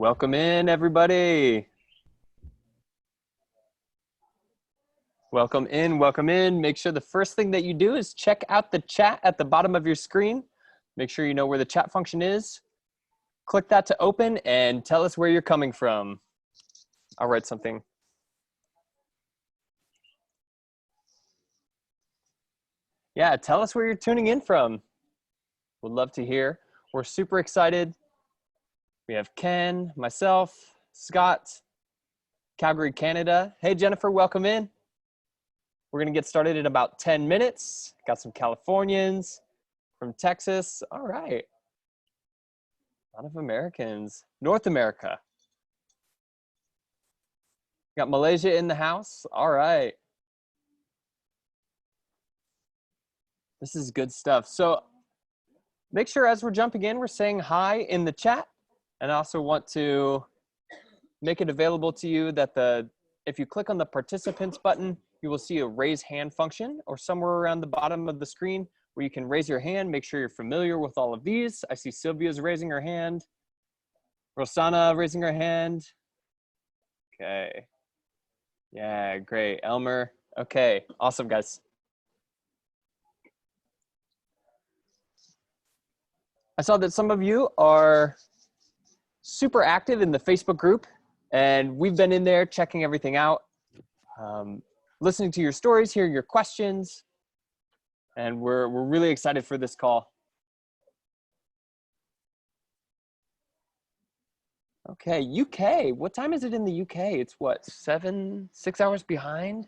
Welcome in, everybody. Welcome in, welcome in. Make sure the first thing that you do is check out the chat at the bottom of your screen. Make sure you know where the chat function is. Click that to open and tell us where you're coming from. I'll write something. Yeah, tell us where you're tuning in from. Would love to hear. We're super excited. We have Ken, myself, Scott, Calgary, Canada. Hey, Jennifer, welcome in. We're gonna get started in about 10 minutes. Got some Californians from Texas. All right. A lot of Americans. North America. Got Malaysia in the house. All right. This is good stuff. So make sure as we're jumping in, we're saying hi in the chat. And I also want to make it available to you that if you click on the participants button, you will see a raise hand function or somewhere around the bottom of the screen where you can raise your hand. Make sure you're familiar with all of these. I see Sylvia's raising her hand. Rosanna raising her hand. Okay. Yeah, great. Elmer. Okay, awesome, guys. I saw that some of you are super active in the Facebook group, and we've been in there checking everything out, listening to your stories, hearing your questions, and we're really excited for this call. Okay, UK. What time is it in the UK? It's what, 6 hours behind?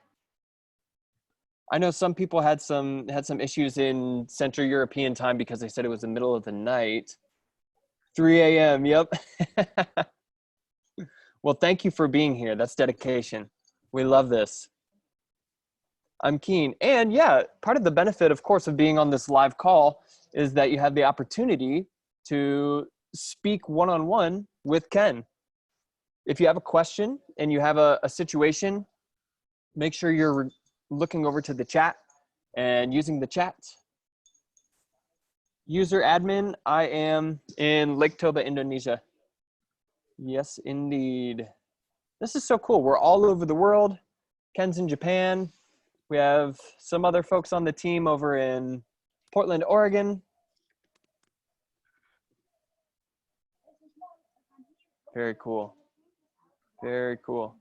I know some people had some issues in Central European time because they said it was the middle of the night. 3 a.m. Yep. Well, thank you for being here. That's dedication. We love this. I'm keen. And yeah, part of the benefit, of course, of being on this live call is that you have the opportunity to speak one-on-one with Ken. If you have a question and you have a situation, make sure you're looking over to the chat and using the chat. User admin, I am in Lake Toba, Indonesia. Yes, indeed. This is so cool. We're all over the world. Ken's in Japan. We have some other folks on the team over in Portland, Oregon. Very cool. Very cool.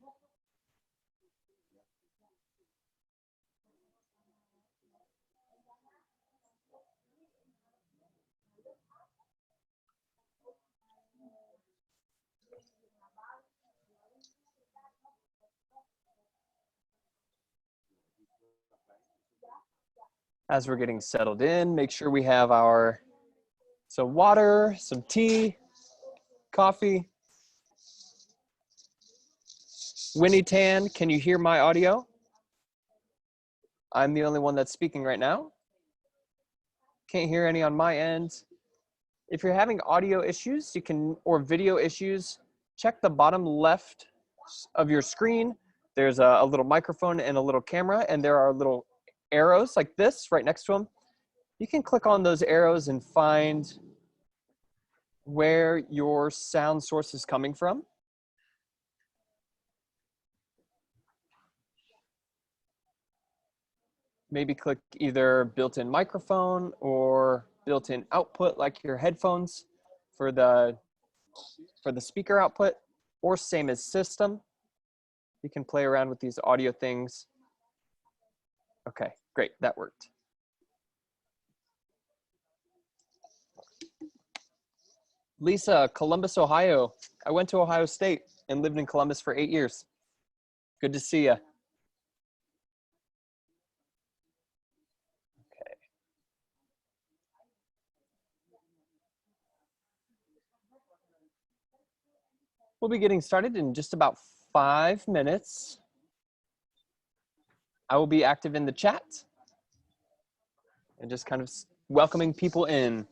As we're getting settled in, make sure we have some water, some tea, coffee. Winnie Tan, can you hear my audio? I'm the only one that's speaking right now. Can't hear any on my end. If you're having audio issues, or video issues, check the bottom left of your screen. There's a little microphone and a little camera, and there are little arrows like this right next to them. You can click on those arrows and find where your sound source is coming from. Maybe click either built-in microphone or built-in output like your headphones for the speaker output, or same as system. You can play around with these audio things. Okay, great, that worked. Lisa, Columbus, Ohio. I went to Ohio State and lived in Columbus for 8 years. Good to see you. Okay. We'll be getting started in just about 5 minutes. I will be active in the chat and just kind of welcoming people in.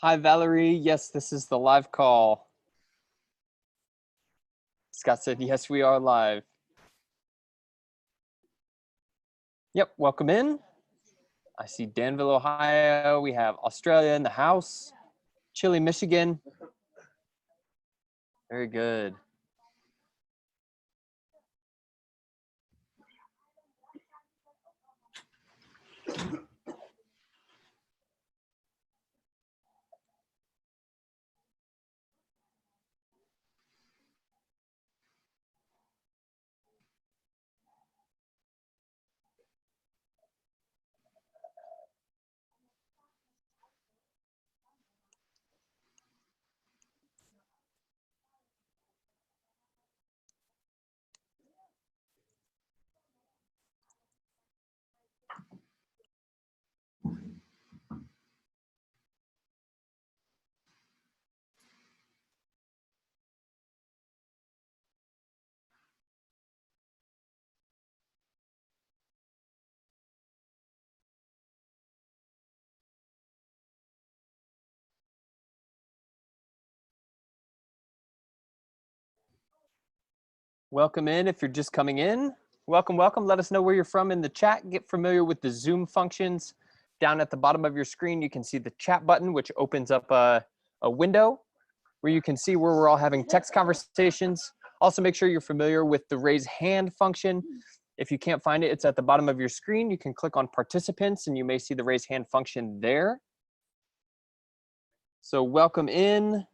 Hi, Valerie. Yes, this is the live call. Scott said, yes, we are live. Yep, welcome in. I see Danville, Ohio. We have Australia in the house. Chile, Michigan. Very good. Welcome in. If you're just coming in, welcome, welcome. Let us know where you're from in the chat. Get familiar with the Zoom functions. Down at the bottom of your screen, you can see the chat button, which opens up a window where you can see where we're all having text conversations. Also, make sure you're familiar with the raise hand function. If you can't find it, it's at the bottom of your screen. You can click on participants and you may see the raise hand function there. So welcome in.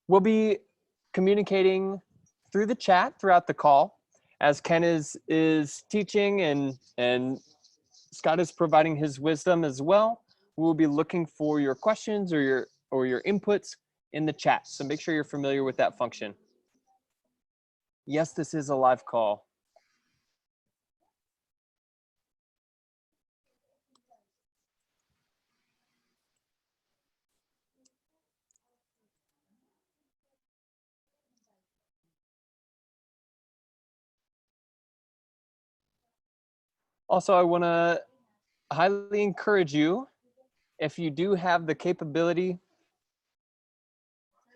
We'll be communicating through the chat throughout the call as Ken is teaching and Scott is providing his wisdom as well. We'll be looking for your questions or your inputs in the chat. So make sure you're familiar with that function. Yes, this is a live call. Also, I want to highly encourage you, if you do have the capability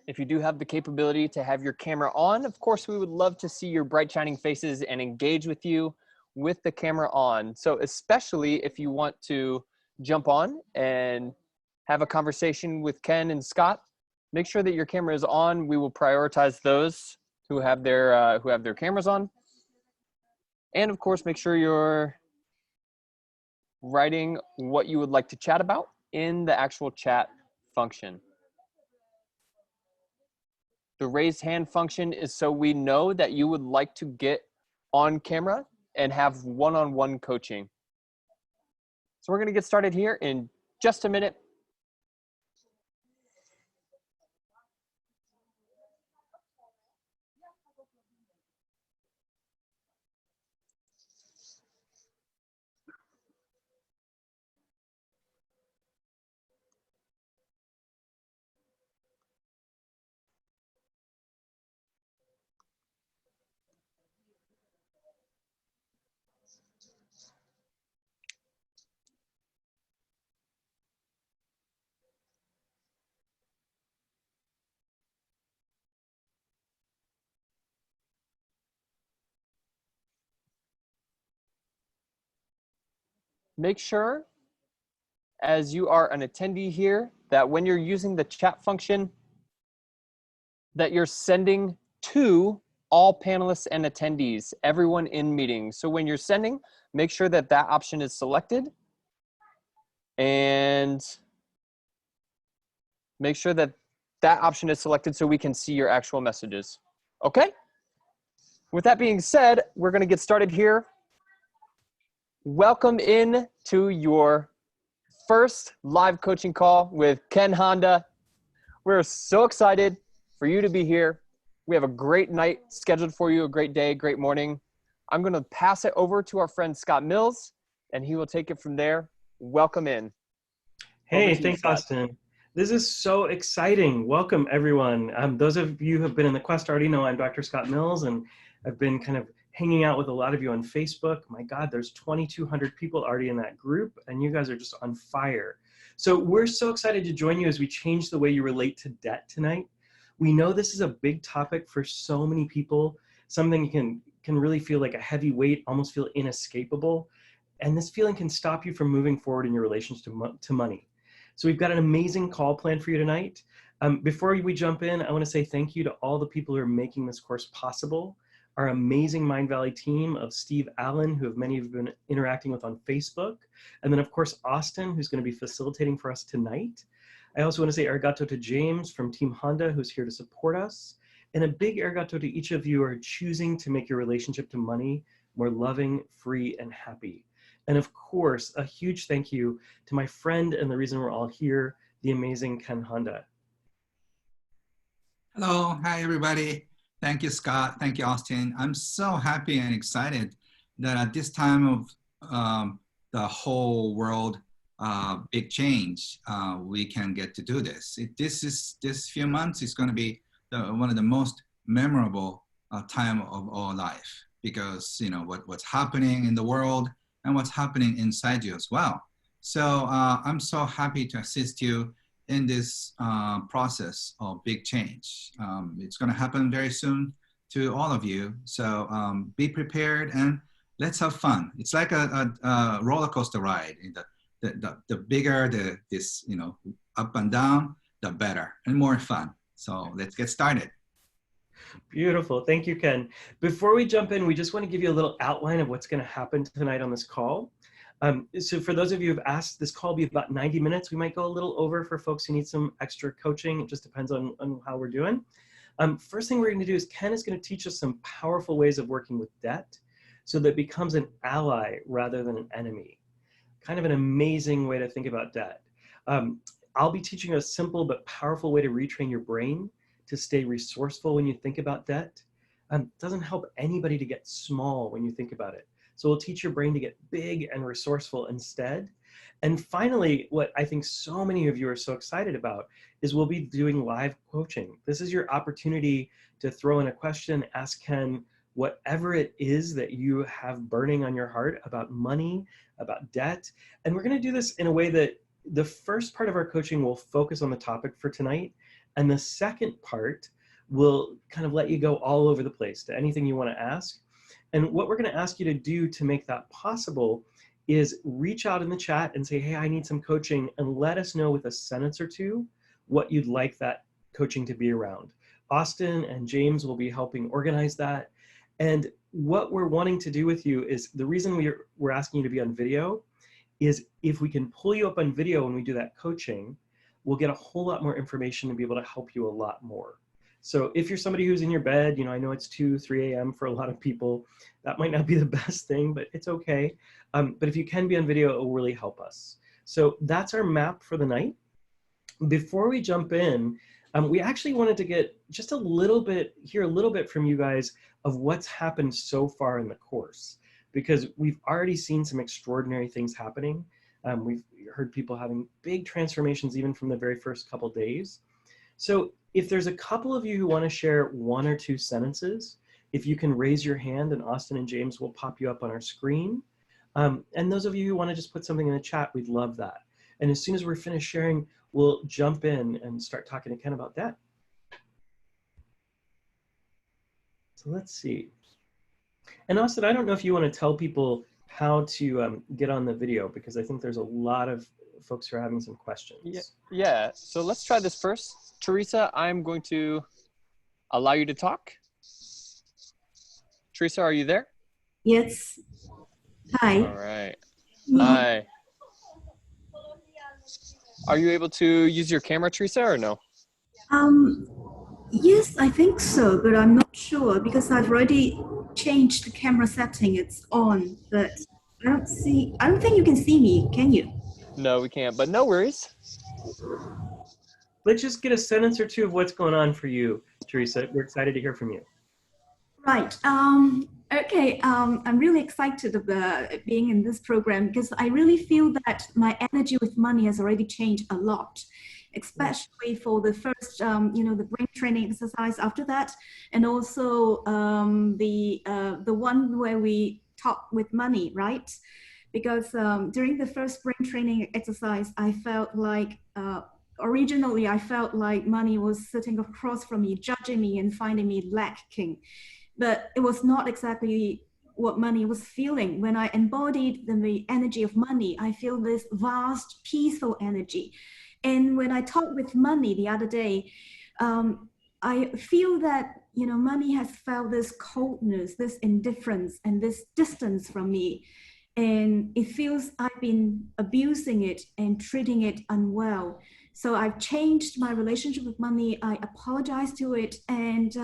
to have your camera on, of course, we would love to see your bright shining faces and engage with you with the camera on. So especially if you want to jump on and have a conversation with Ken and Scott, make sure that your camera is on. We will prioritize those who have their cameras on. And of course, make sure you're writing what you would like to chat about in the actual chat function. The raise hand function is so we know that you would like to get on camera and have one-on-one coaching. So we're going to get started here in just a minute. Make sure, as you are an attendee here, that when you're using the chat function, that you're sending to all panelists and attendees, everyone in meeting. So when you're sending, make sure that that option is selected, and make sure that that option is selected so we can see your actual messages. Okay? With that being said, we're going to get started here. Welcome in to your first live coaching call with Ken Honda. We're so excited for you to be here. We have a great night scheduled for you, a great day, great morning. I'm going to pass it over to our friend Scott Mills, and he will take it from there. Welcome in. Hey, thanks, Austin. This is so exciting. Welcome, everyone. Those of you who have been in the quest already know I'm Dr. Scott Mills, and I've been kind of hanging out with a lot of you on Facebook. My God, there's 2,200 people already in that group, and you guys are just on fire. So we're so excited to join you as we change the way you relate to debt tonight. We know this is a big topic for so many people. Something can really feel like a heavy weight, almost feel inescapable. And this feeling can stop you from moving forward in your relations to money. So we've got an amazing call planned for you tonight. Before we jump in, I want to say thank you to all the people who are making this course possible. Our amazing Mind Valley team of Steve Allen, who many of you have been interacting with on Facebook. And then of course, Austin, who's going to be facilitating for us tonight. I also want to say arigato to James from Team Honda, who's here to support us. And a big arigato to each of you who are choosing to make your relationship to money more loving, free, and happy. And of course, a huge thank you to my friend and the reason we're all here, the amazing Ken Honda. Hello, hi everybody. Thank you, Scott. Thank you, Austin. I'm so happy and excited that at this time of the whole world big change, we can get to do this. This few months is going to be one of the most memorable time of our life, because you know what's happening in the world and what's happening inside you as well. So I'm so happy to assist you in this process of big change. It's going to happen very soon to all of you. So be prepared and let's have fun. It's like a roller coaster ride. The bigger this up and down, the better and more fun. So let's get started. Beautiful. Thank you, Ken. Before we jump in, we just want to give you a little outline of what's going to happen tonight on this call. So for those of you who've asked, this call will be about 90 minutes. We might go a little over for folks who need some extra coaching. It just depends on how we're doing. First thing we're going to do is Ken is going to teach us some powerful ways of working with debt so that it becomes an ally rather than an enemy. Kind of an amazing way to think about debt. I'll be teaching you a simple but powerful way to retrain your brain to stay resourceful when you think about debt. It doesn't help anybody to get small when you think about it. So we'll teach your brain to get big and resourceful instead. And finally, what I think so many of you are so excited about is we'll be doing live coaching. This is your opportunity to throw in a question, ask Ken whatever it is that you have burning on your heart about money, about debt. And we're going to do this in a way that the first part of our coaching will focus on the topic for tonight. And the second part will kind of let you go all over the place to anything you want to ask. And what we're going to ask you to do to make that possible is reach out in the chat and say, hey, I need some coaching, and let us know with a sentence or two what you'd like that coaching to be around. Austin and James will be helping organize that. And what we're wanting to do with you is, the reason we're asking you to be on video is if we can pull you up on video when we do that coaching, we'll get a whole lot more information and be able to help you a lot more. So if you're somebody who's in your bed, I know it's 2, 3 a.m. for a lot of people, that might not be the best thing, but it's okay. But if you can be on video, it will really help us. So that's our map for the night. Before we jump in, we actually wanted to get just hear a little bit from you guys of what's happened so far in the course, because we've already seen some extraordinary things happening. We've heard people having big transformations even from the very first couple days. So if there's a couple of you who want to share 1 or 2 sentences, if you can raise your hand, and Austin and James will pop you up on our screen. And those of you who want to just put something in the chat, we'd love that. And as soon as we're finished sharing, we'll jump in and start talking to Ken about that. So let's see. And Austin, I don't know if you want to tell people how to get on the video, because I think there's a lot of folks who are having some questions. Yeah. So let's try this first. Teresa, I'm going to allow you to talk. Teresa, are you there? Yes. Hi. All right. Hi. Are you able to use your camera, Teresa, or no? Yes, I think so, but I'm not sure because I've already changed the camera setting. It's on, but I don't think you can see me, can you? No, we can't, but no worries. Let's just get a sentence or two of what's going on for you, Teresa. We're excited to hear from you. Right. Okay. I'm really excited about being in this program because I really feel that my energy with money has already changed a lot, especially for the first, the brain training exercise after that, and also the one where we talk with money, right? Because during the first brain training exercise, I felt like originally I felt like money was sitting across from me, judging me and finding me lacking. But it was not exactly what money was feeling. When I embodied the energy of money, I feel this vast, peaceful energy. And when I talked with money the other day, I feel that, money has felt this coldness, this indifference, and this distance from me. And it feels I've been abusing it and treating it unwell. So I've changed my relationship with money. I apologize to it. And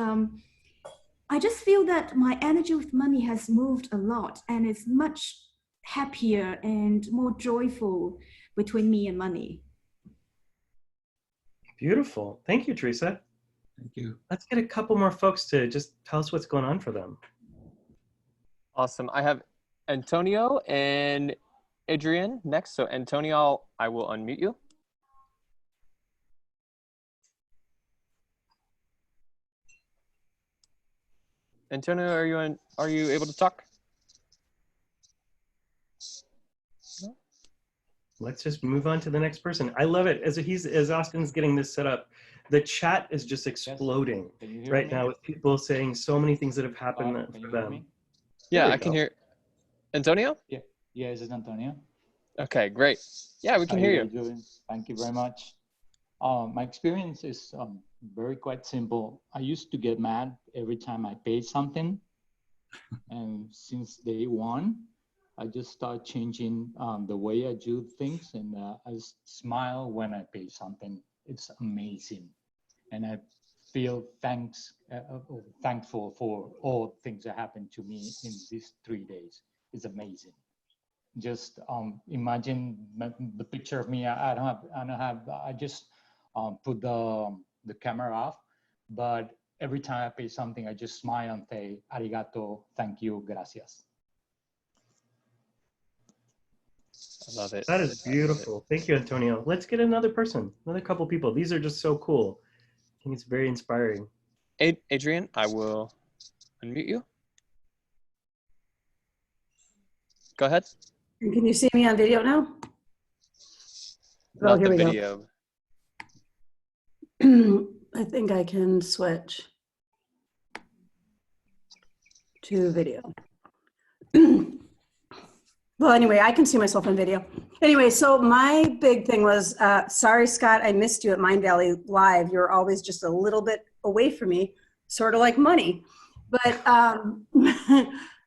I just feel that my energy with money has moved a lot and it's much happier and more joyful between me and money. Beautiful. Thank you, Teresa. Thank you. Let's get a couple more folks to just tell us what's going on for them. Awesome. I have Antonio and Adrian next. So Antonio, I will unmute you. Antonio, are you able to talk? Let's just move on to the next person. I love it. As Austin's getting this set up, the chat is just exploding right now with people saying so many things that have happened for them. Yeah, I can hear. Antonio? Yeah, this is Antonio. Okay, great. Yeah, we can How hear you you. guys doing? Thank you very much. My experience is very quite simple. I used to get mad every time I paid something, and since day one, I just start changing the way I do things, and I smile when I pay something. It's amazing, and I feel thankful for all things that happened to me in these 3 days. It's amazing. Just imagine the picture of me. I just put the camera off, but every time I pay something, I just smile and say, Arigato, thank you, gracias. I love it. That is beautiful. Thank you, Antonio. Let's get another person, another couple people. These are just so cool. I think it's very inspiring. Adrian, I will unmute you. Go ahead. Can you see me on video now? Not here the we video. go. I think I can switch to video. Well, anyway, I can see myself on video. Anyway, so my big thing was, sorry, Scott, I missed you at Mind Valley Live. You're always just a little bit away from me, sort of like money. But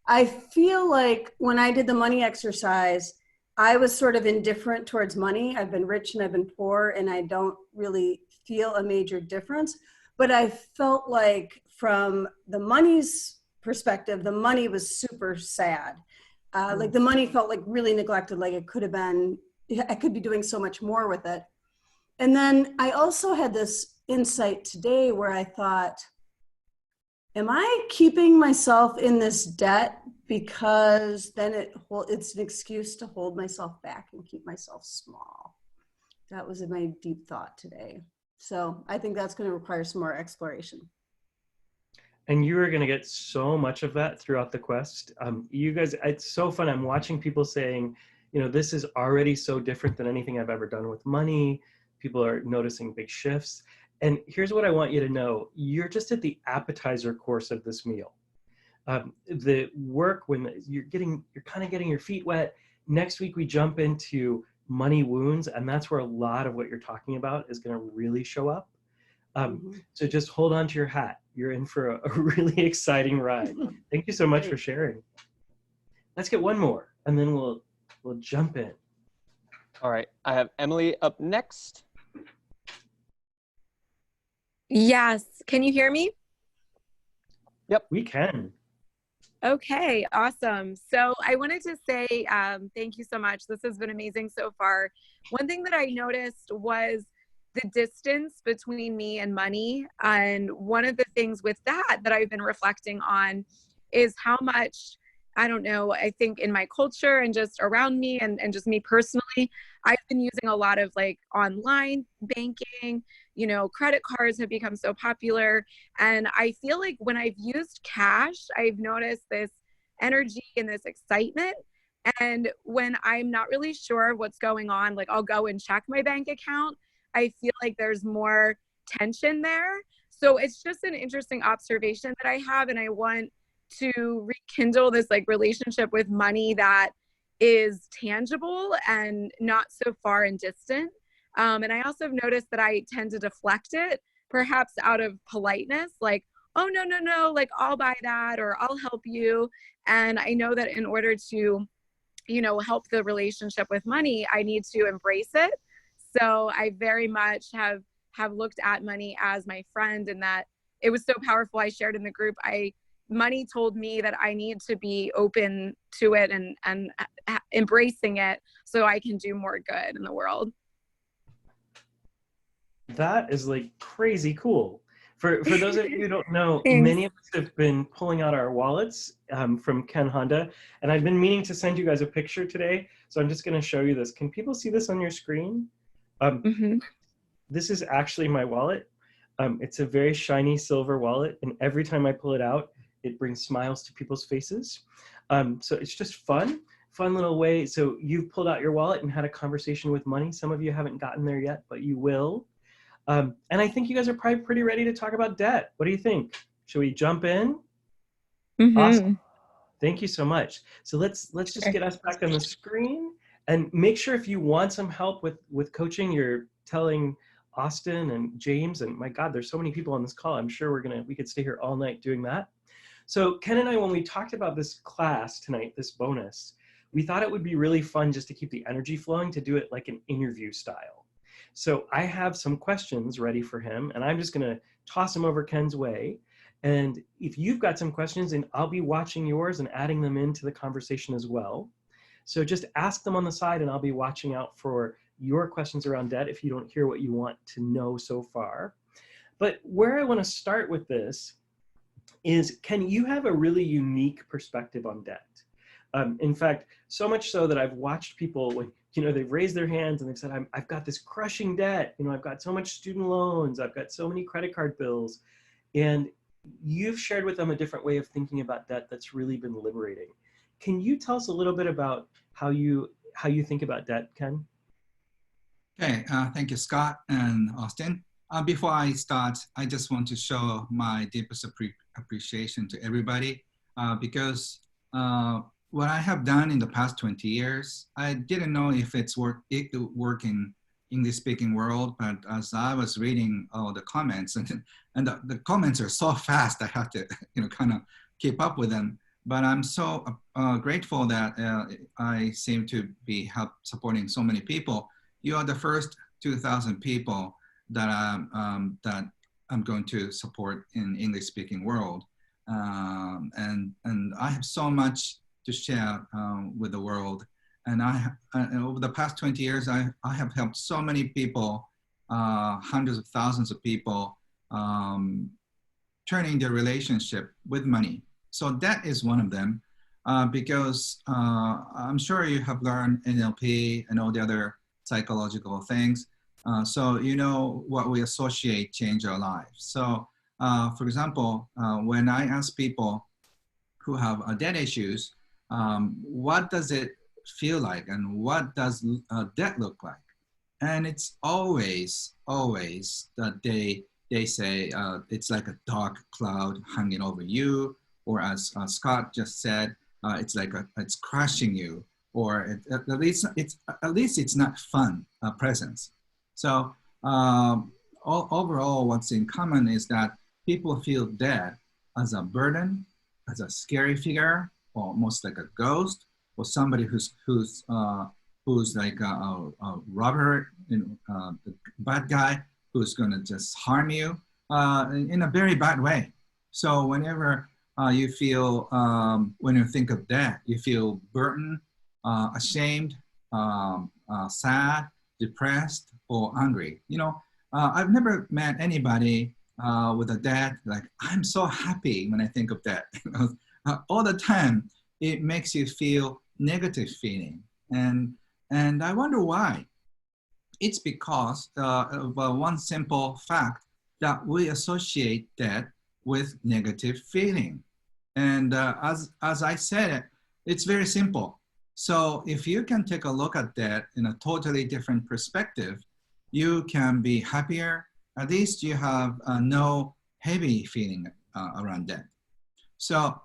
I feel like when I did the money exercise, I was sort of indifferent towards money. I've been rich and I've been poor, and I don't really feel a major difference. But I felt like from the money's perspective, the money was super sad. Like the money felt like really neglected, like it could have been, I could be doing so much more with it. And then I also had this insight today where I thought, am I keeping myself in this debt because then it's an excuse to hold myself back and keep myself small? That was my deep thought today. So I think that's going to require some more exploration. And you are going to get so much of that throughout the quest. You guys, it's so fun. I'm watching people saying, this is already so different than anything I've ever done with money. People are noticing big shifts. And here's what I want you to know. You're just at the appetizer course of this meal. The work, when you're kind of getting your feet wet. Next week, we jump into money wounds. And that's where a lot of what you're talking about is going to really show up. So just hold on to your hat. you're in for a really exciting ride. Thank you so much for sharing. Let's get one more, and then we'll jump in. All right, I have Emily up next. Yes. Can you hear me? We can. Okay, awesome. So I wanted to say thank you so much. This has been amazing so far. One thing that I noticed was the distance between me and money. And one of the things with that I've been reflecting on is how much, I don't know, I think in my culture and just around me and just me personally, I've been using a lot of like online banking, you know, credit cards have become so popular. And I feel like when I've used cash, I've noticed this energy and this excitement. And when I'm not really sure what's going on, like I'll go and check my bank account, I feel like there's more tension there. So it's just an interesting observation that I have. And I want to rekindle this like relationship with money that is tangible and not so far and distant. And I also have noticed that I tend to deflect it, perhaps out of politeness, like, oh, no, like I'll buy that or I'll help you. And I know that in order to, you know, help the relationship with money, I need to embrace it. So I very much have looked at money as my friend, and that it was so powerful. I shared in the group, money told me that I need to be open to it and embracing it so I can do more good in the world. That is like crazy cool. For those of you who don't know, Thanks. many of us have been pulling out our wallets from Ken Honda, and I've been meaning to send you guys a picture today, so I'm just going to show you this. Can people see this on your screen? This is actually my wallet. It's a very shiny silver wallet, and every time I pull it out, it brings smiles to people's faces. So it's just fun little way. So you've pulled out your wallet and had a conversation with money. Some of you haven't gotten there yet, but you will. And I think you guys are probably pretty ready to talk about debt. What do you think? Should we jump in? Awesome. Thank you so much. So let's just get us back on the screen and make sure if you want some help with coaching, you're telling Austin and James, and my God, there's so many people on this call. I'm sure we could stay here all night doing that. So Ken and I, when we talked about this class tonight, this bonus, we thought it would be really fun just to keep the energy flowing, to do it like an interview style. So I have some questions ready for him, and I'm just going to toss them over Ken's way. And if you've got some questions, and I'll be watching yours and adding them into the conversation as well. So just ask them on the side, and I'll be watching out for your questions around debt if you don't hear what you want to know so far. But where I want to start with this is, Ken, you have a really unique perspective on debt. In fact, so much so that I've watched people when, you know, they've raised their hands and they've said, I've got this crushing debt. You know, I've got so much student loans. I've got so many credit card bills. And you've shared with them a different way of thinking about debt that's really been liberating. Can you tell us a little bit about how you think about debt, Ken? Okay, thank you, Scott and Austin. Before I start, I just want to show my deepest appreciation to everybody because what I have done in the past 20 years, I didn't know if it would work in English-speaking world, but as I was reading all the comments, and the comments are so fast, I have to kind of keep up with them. But I'm so grateful that I seem to be supporting so many people. You are the first 2,000 people that I'm going to support in English-speaking world, and I have so much to share with the world. And over the past 20 years, I have helped so many people, hundreds of thousands of people, turning their relationship with money. So that is one of them, because I'm sure you have learned NLP and all the other psychological things. So you know what we associate change our lives. So for example, when I ask people who have debt issues, what does it feel like and what does debt look like? And it's always that they say it's like a dark cloud hanging over you, or as Scott just said, it's like it's crushing you, or at least it's not fun presence. So overall, what's in common is that people feel debt as a burden, as a scary figure, almost like a ghost, or somebody who's like a robber, the bad guy who's going to just harm you in a very bad way. So whenever you feel, when you think of that, you feel burdened, ashamed, sad, depressed, or angry. I've never met anybody with a debt like, I'm so happy when I think of that. All the time, it makes you feel negative feeling. And I wonder why. It's because of one simple fact that we associate debt with negative feeling. And as I said it, it's very simple. So if you can take a look at that in a totally different perspective, you can be happier. At least you have no heavy feeling around debt. So,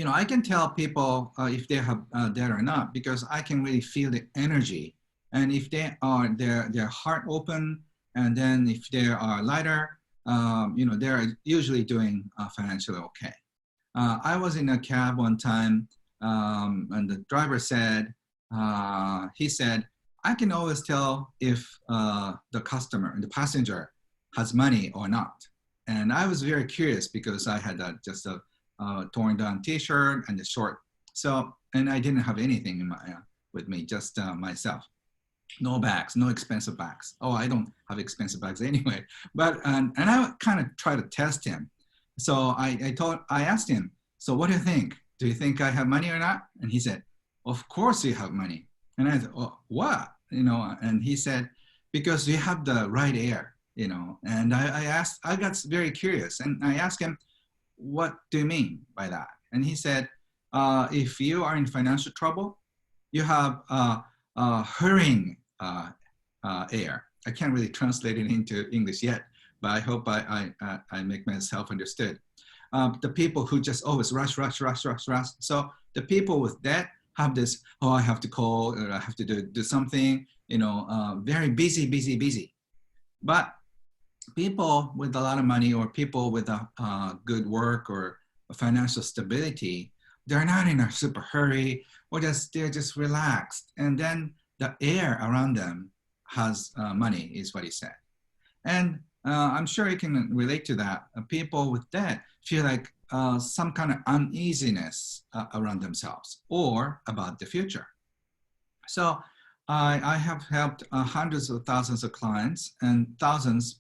I can tell people if they have debt or not, because I can really feel the energy. And if they are their heart open, and then if they are lighter, they're usually doing financially okay. I was in a cab one time, and the driver said, he said, I can always tell if the customer, the passenger, has money or not. And I was very curious because I had just a torn down t-shirt and a short. So, and I didn't have anything in with me, just myself. No bags, no expensive bags. Oh, I don't have expensive bags anyway. But, and I kind of tried to test him. So I asked him, so what do you think? Do you think I have money or not? And he said, of course you have money. And I said, oh, what? And he said, because you have the right air, And I got very curious, and I asked him, what do you mean by that? And he said, if you are in financial trouble, you have hurrying air. I can't really translate it into English yet, but I hope I make myself understood. The people who just always rush. So the people with that have this, oh, I have to call, or I have to do something, very busy. But people with a lot of money, or people with a good work or financial stability, they're not in a super hurry, or they're just relaxed. And then the air around them has money, is what he said. And I'm sure you can relate to that. People with debt feel like some kind of uneasiness around themselves or about the future. So I have helped hundreds of thousands of clients and thousands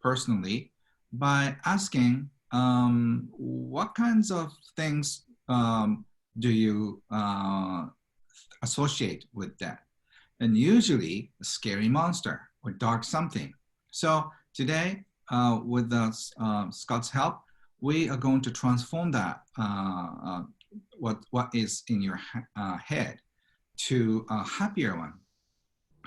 personally by asking what kinds of things do you associate with that? And usually a scary monster or dark something. So today, with Scott's help, we are going to transform that, what is in your head, to a happier one.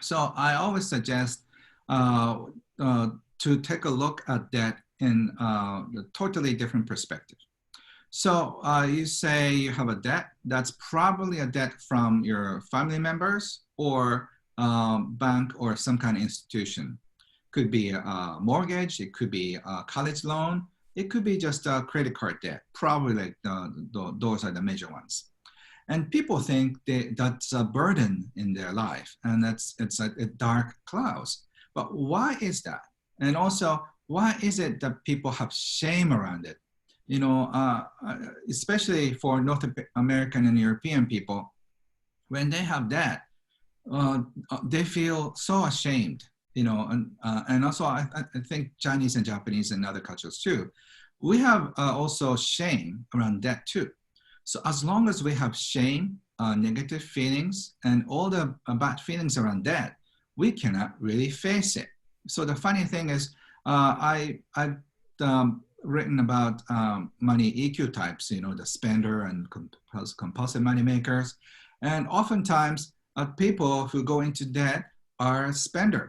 So I always suggest to take a look at that in a totally different perspective. So you say you have a debt. That's probably a debt from your family members or bank or some kind of institution. Could be a mortgage, it could be a college loan, it could be just a credit card debt. Probably like those are the major ones. And people think that's a burden in their life, and it's a dark clouds. But why is that? And also, why is it that people have shame around it? Especially for North American and European people, when they have that, they feel so ashamed. And also I think Chinese and Japanese and other cultures too, we have also shame around that too. So as long as we have shame, negative feelings, and all the bad feelings around that, we cannot really face it. So the funny thing is, I've written about money EQ types, the spender and compulsive money makers. And oftentimes people who go into debt are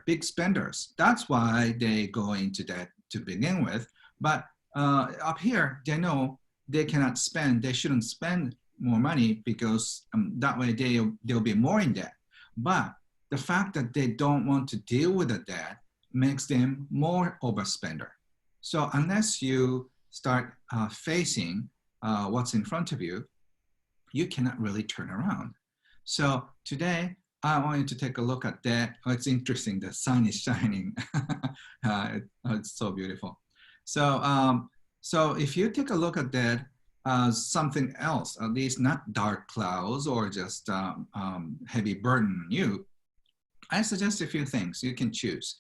big spenders. That's why they go into debt to begin with. But up here, they know they cannot spend, they shouldn't spend more money because that way they'll be more in debt. But the fact that they don't want to deal with the debt makes them more overspender. So unless you start facing what's in front of you, you cannot really turn around. So today, I want you to take a look at that. Oh, it's interesting. The sun is shining. It's so beautiful. So, so if you take a look at that, something else, at least not dark clouds or just heavy burden on you, I suggest a few things you can choose.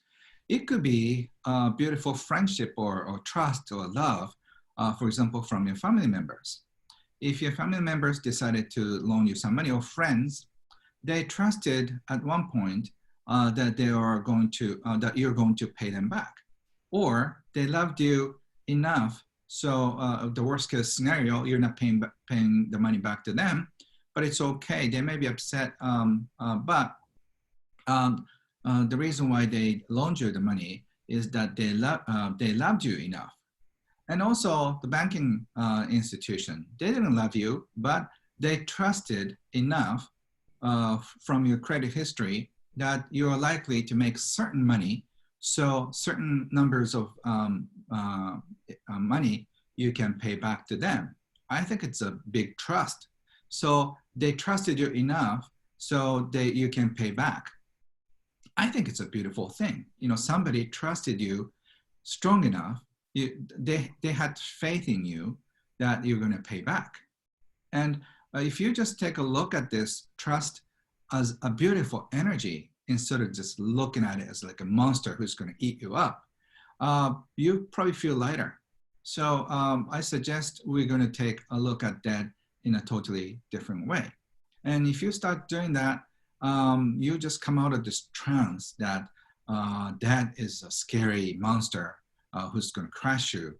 It could be a beautiful friendship or trust or love, for example, from your family members. If your family members decided to loan you some money, or friends, they trusted at one point that they are going to that you're going to pay them back, or they loved you enough so the worst case scenario, you're not paying the money back to them, but it's okay. They may be upset, but the reason why they loaned you the money is that they loved you enough. And also the banking institution, they didn't love you, but they trusted enough from your credit history that you're likely to make certain money. So certain numbers of money you can pay back to them. I think it's a big trust. So they trusted you enough so that you can pay back. I think it's a beautiful thing. You know, somebody trusted you strong enough. They had faith in you that you're going to pay back. And if you just take a look at this trust as a beautiful energy, instead of just looking at it as like a monster who's going to eat you up, you probably feel lighter. So I suggest we're going to take a look at that in a totally different way. And if you start doing that, you just come out of this trance that that is a scary monster who's going to crush you.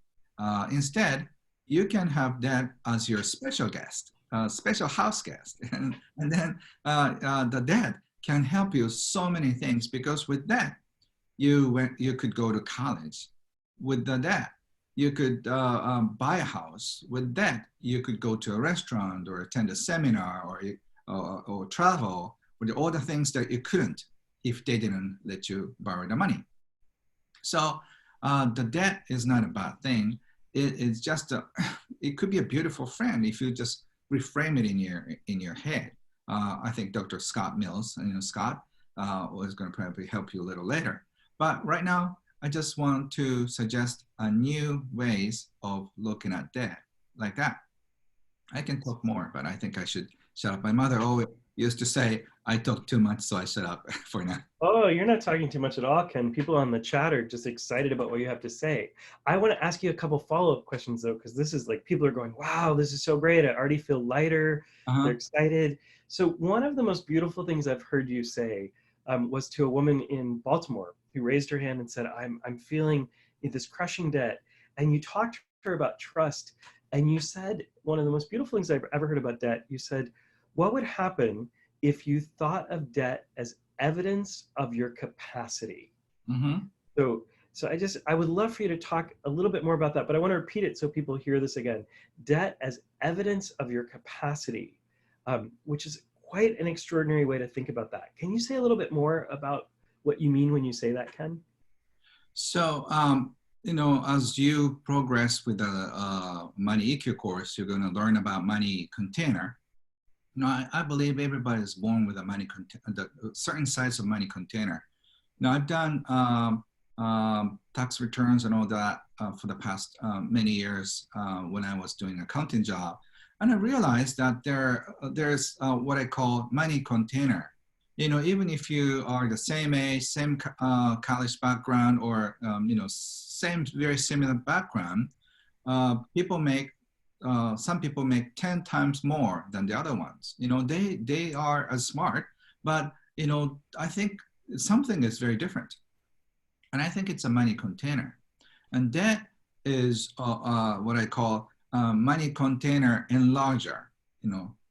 Instead, you can have that as your special guest, special house guest. And then the dead can help you so many things, because with that, you could go to college. With the dead, you could buy a house. With that, you could go to a restaurant or attend a seminar or travel, with all the things that you couldn't if they didn't let you borrow the money. So the debt is not a bad thing. It's just it could be a beautiful friend if you just reframe it in your head. I think Dr. Scott Mills, Scott was going to probably help you a little later. But right now, I just want to suggest new ways of looking at debt like that. I can talk more, but I think I should shut up. My mother always used to say, I talk too much, so I shut up for now. Oh, you're not talking too much at all, Ken. People on the chat are just excited about what you have to say. I want to ask you a couple follow-up questions, though, because this is like, people are going, wow, this is so great. I already feel lighter. They're excited. So one of the most beautiful things I've heard you say was to a woman in Baltimore who raised her hand and said, I'm feeling this crushing debt. And you talked to her about trust. And you said, one of the most beautiful things I've ever heard about debt, you said, what would happen if you thought of debt as evidence of your capacity? So I would love for you to talk a little bit more about that, but I want to repeat it so people hear this again. Debt as evidence of your capacity, which is quite an extraordinary way to think about that. Can you say a little bit more about what you mean when you say that, Ken? So, as you progress with the Money EQ course, you're going to learn about money container. I believe everybody is born with a money container, certain size of money container. Now, I've done tax returns and all that for the past many years when I was doing an accounting job. And I realized that there's what I call money container. Even if you are the same age, same college background, or same very similar background, some people make 10 times more than the other ones. They are as smart, but I think something is very different, and I think it's a money container, and that is what I call money container enlarger.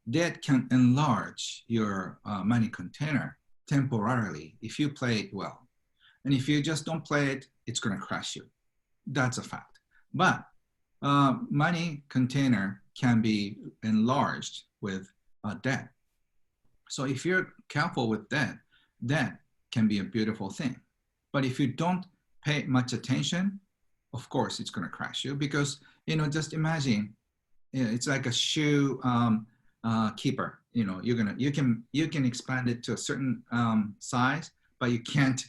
That can enlarge your money container temporarily if you play it well. And if you just don't play it, it's going to crash you. That's a fact. But money container can be enlarged with debt. So if you're careful with that, that can be a beautiful thing. But if you don't pay much attention, of course it's going to crash you, because just imagine, it's like a shoe keeper. You can expand it to a certain size, but you can't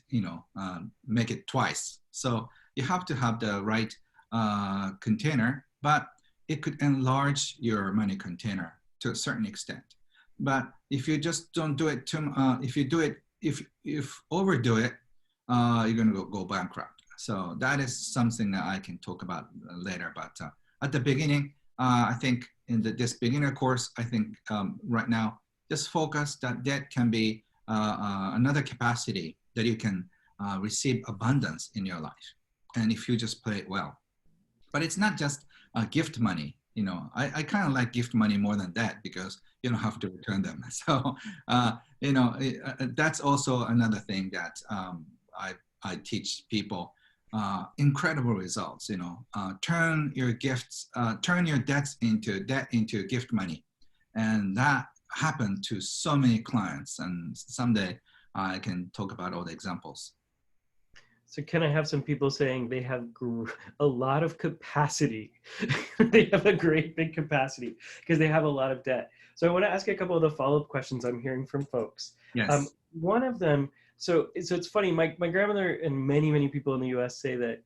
make it twice. So you have to have the right container, but it could enlarge your money container to a certain extent. But if you just don't do it if overdo it, you're going to go bankrupt. So that is something that I can talk about later. But at the beginning, I think in this beginner course, I think right now, just focus that debt can be another capacity that you can receive abundance in your life. And if you just play it well. But it's not just gift money. I kind of like gift money more than that, because you don't have to return them. So, that's also another thing that I teach people. Incredible results. Turn your debts into gift money, and that happened to so many clients. And someday I can talk about all the examples. So can I have some people saying they have a lot of capacity? They have a great big capacity because they have a lot of debt. So I want to ask a couple of the follow-up questions I'm hearing from folks. Yes. One of them, so it's funny, my grandmother and many people in the US say that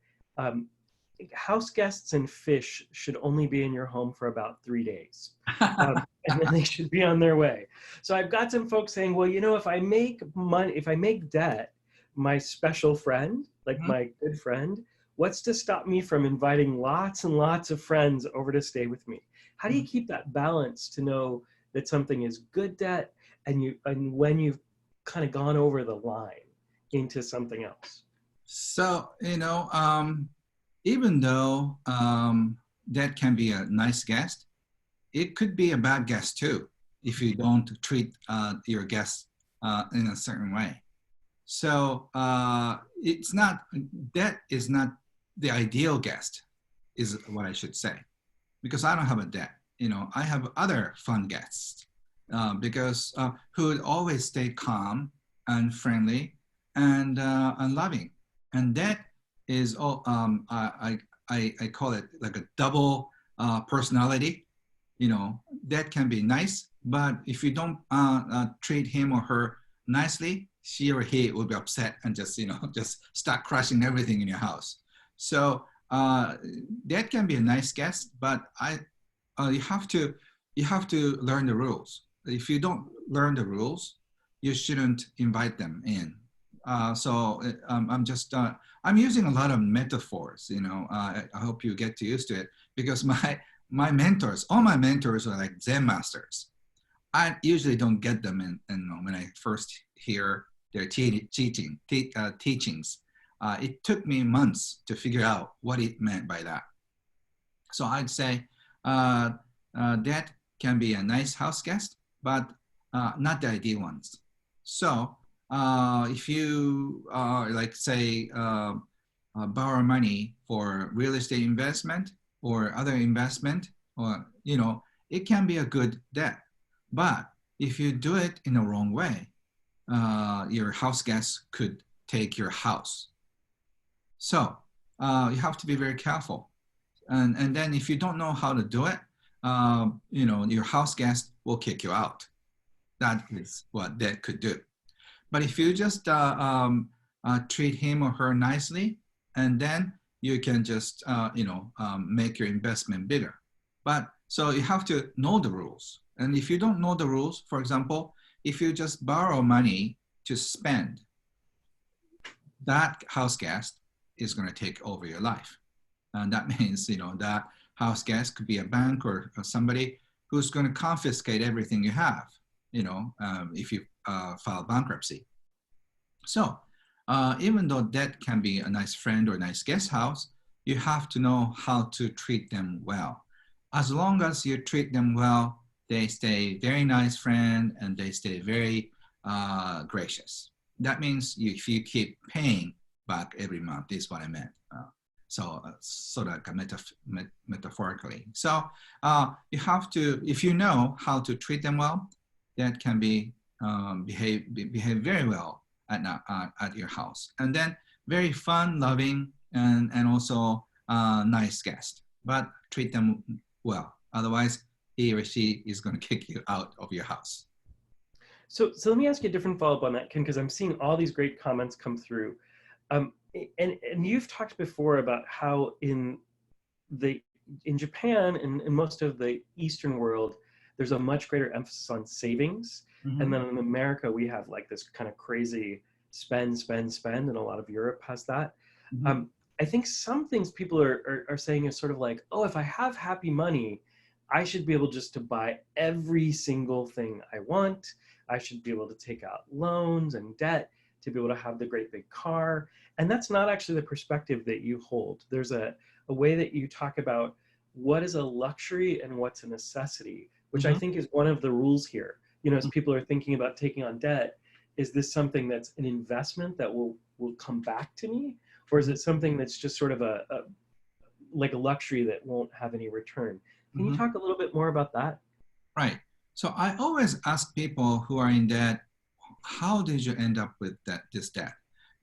house guests and fish should only be in your home for about 3 days. And then they should be on their way. So I've got some folks saying, well, if I make money, if I make debt my special friend, like my good friend, what's to stop me from inviting lots and lots of friends over to stay with me? How do you keep that balance to know that something is good debt and when you've kind of gone over the line into something else? So, even though that can be a nice guest, it could be a bad guest too, if you don't treat your guests in a certain way. So debt is not the ideal guest, is what I should say, because I don't have a debt. I have other fun guests because who would always stay calm and friendly and loving. And that is all. I call it like a double personality. That can be nice, but if you don't treat him or her nicely, she or he will be upset and just start crashing everything in your house. So that can be a nice guest, but you have to learn the rules. If you don't learn the rules, you shouldn't invite them in. So I'm using a lot of metaphors. I hope you get used to it, because my mentors, all my mentors are like Zen masters. I usually don't get them in when I first hear their teachings. It took me months to figure out what it meant by that. So I'd say that can be a nice house guest, but not the ideal ones. So if you like say borrow money for real estate investment or other investment, or it can be a good debt. But if you do it in the wrong way, your house guests could take your house. So you have to be very careful. And then if you don't know how to do it, your house guest will kick you out. That is what that could do. But if you just treat him or her nicely, and then you can just make your investment bigger. But so you have to know the rules. And if you don't know the rules, for example, if you just borrow money to spend, that house guest is going to take over your life. And that means, that house guest could be a bank or somebody who's going to confiscate everything you have, if you file bankruptcy. So even though that can be a nice friend or a nice guest house, you have to know how to treat them well. As long as you treat them well, they stay very nice friend and they stay very gracious. That means if you keep paying back every month, is what I meant. So sort of like metaphorically. So you have to, if you know how to treat them well, that can be behave very well at your house. And then very fun, loving, and also nice guest, but treat them well. Otherwise, he or she is going to kick you out of your house. So let me ask you a different follow-up on that, Ken, because I'm seeing all these great comments come through. And you've talked before about how in Japan and in most of the Eastern world, there's a much greater emphasis on savings. Mm-hmm. And then in America, we have like this kind of crazy spend, and a lot of Europe has that. Mm-hmm. I think some things people are saying is sort of like, oh, if I have happy money, I should be able just to buy every single thing I want. I should be able to take out loans and debt to be able to have the great big car. And that's not actually the perspective that you hold. There's a way that you talk about what is a luxury and what's a necessity, which I think is one of the rules here. You know, as people are thinking about taking on debt, is this something that's an investment that will come back to me? Or is it something that's just sort of like a luxury that won't have any return? Can you talk a little bit more about that? Right. So I always ask people who are in debt, how did you end up with this debt?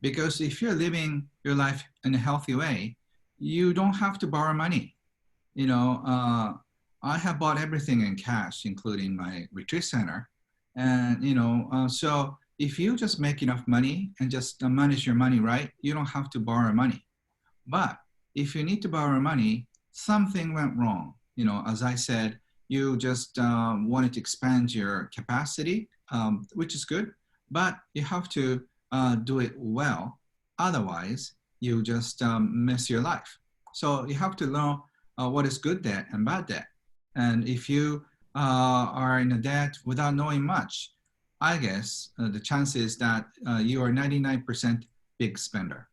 Because if you're living your life in a healthy way, you don't have to borrow money. You know, I have bought everything in cash, including my retreat center. And, you know, so if you just make enough money and just manage your money right, you don't have to borrow money. But if you need to borrow money, something went wrong. You know, as I said, you just wanted to expand your capacity, which is good, but you have to do it well. Otherwise, you just mess your life. So you have to know what is good debt and bad debt. And if you are in a debt without knowing much, I guess the chances that you are 99% big spender.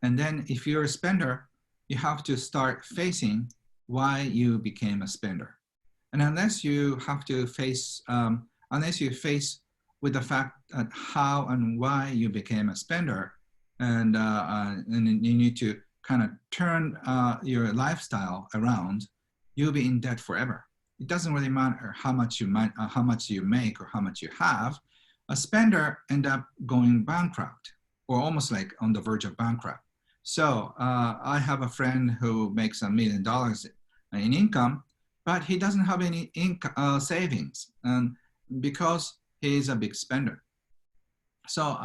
And then if you're a spender, you have to start facing why you became a spender. And unless you have to face, unless you face with the fact that how and why you became a spender, and you need to kind of turn your lifestyle around, you'll be in debt forever. It doesn't really matter how much you might, how much you make or how much you have. A spender end up going bankrupt or almost like on the verge of bankrupt. So I have a friend who makes $1 million in income, but he doesn't have any savings, and because he's a big spender. So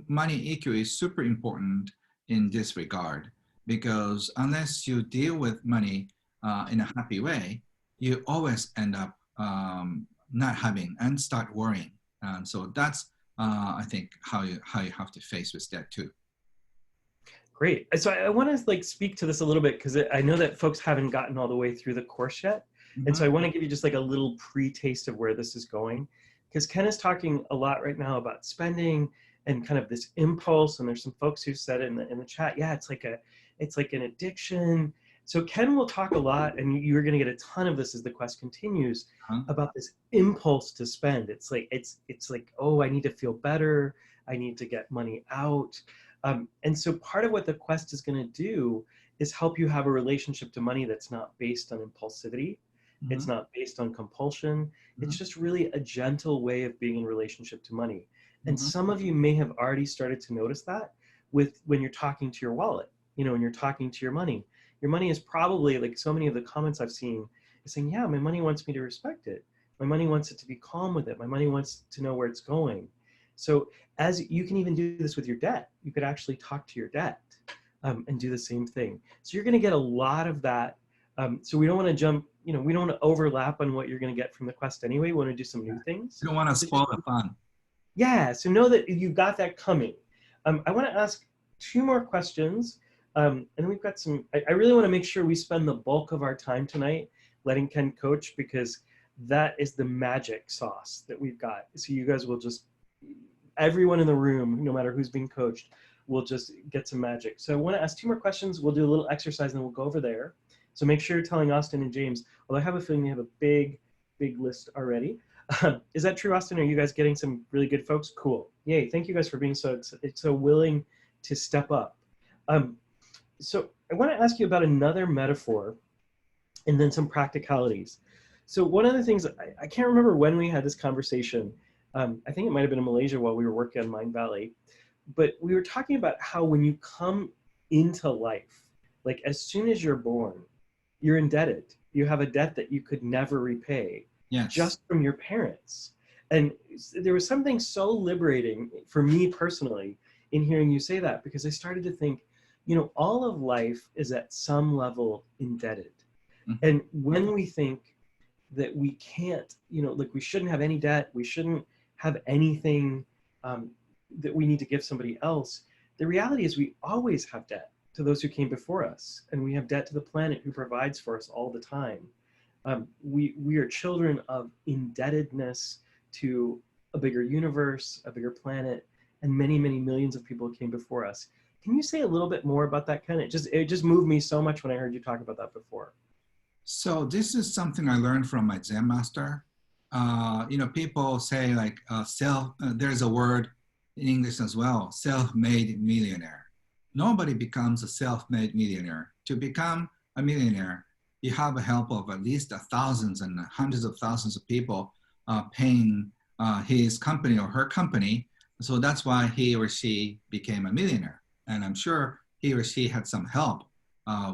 money EQ is super important in this regard, because unless you deal with money in a happy way, you always end up not having and start worrying. And so that's, I think, how you have to face with that too. Great. So I want to like speak to this a little bit because I know that folks haven't gotten all the way through the course yet. And so I want to give you just like a little pre-taste of where this is going, because Ken is talking a lot right now about spending and kind of this impulse. And there's some folks who said in the chat, yeah, it's like an addiction. So Ken will talk a lot, and you're going to get a ton of this as the quest continues, about this impulse to spend. It's like, oh, I need to feel better. I need to get money out. And so part of what the quest is going to do is help you have a relationship to money that's not based on impulsivity. It's not based on compulsion. It's just really a gentle way of being in relationship to money. And some of you may have already started to notice that when you're talking to your wallet, you know, when you're talking to your money. Your money is probably, like so many of the comments I've seen, is saying, yeah, my money wants me to respect it. My money wants it to be calm with it. My money wants to know where it's going. So as you can even do this with your debt, you could actually talk to your debt and do the same thing. So you're going to get a lot of that. So we don't want to jump, you know, we don't want to overlap on what you're going to get from the quest anyway. We want to do some new things. You don't want to spoil the fun. Yeah, so know that you've got that coming. I want to ask 2 more questions. And we've got some, I really want to make sure we spend the bulk of our time tonight letting Ken coach, because that is the magic sauce that we've got. So you guys will just, everyone in the room, no matter who's being coached, will just get some magic. So I want to ask 2 more questions. We'll do a little exercise and then we'll go over there. So make sure you're telling Austin and James, although I have a feeling they have a big list already. Is that true, Austin? Are you guys getting some really good folks? Cool. Yay. Thank you guys for being so willing to step up. So I want to ask you about another metaphor and then some practicalities. So one of the things, I can't remember when we had this conversation. I think it might have been in Malaysia while we were working on Mind Valley, but we were talking about how when you come into life, Like as soon as you're born, you're indebted. You have a debt that you could never repay Yes. just from your parents. And there was something so liberating for me personally in hearing you say that, because I started to think, you know, all of life is at some level indebted. Mhm. And when we think that we can't, you know, like we shouldn't have any debt, we shouldn't have anything that we need to give somebody else, the reality is we always have debt to those who came before us, and we have debt to the planet who provides for us all the time. We are children of indebtedness to a bigger universe, a bigger planet, and many, many millions of people came before us. Can you say a little bit more about that, Ken? It just moved me so much when I heard you talk about that before. So this is something I learned from my Zen master. You know, people say like there's a word in English as well, self-made millionaire. Nobody becomes a self-made millionaire. To become a millionaire, you have the help of at least thousands and hundreds of thousands of people paying his company or her company. So that's why he or she became a millionaire. And I'm sure he or she had some help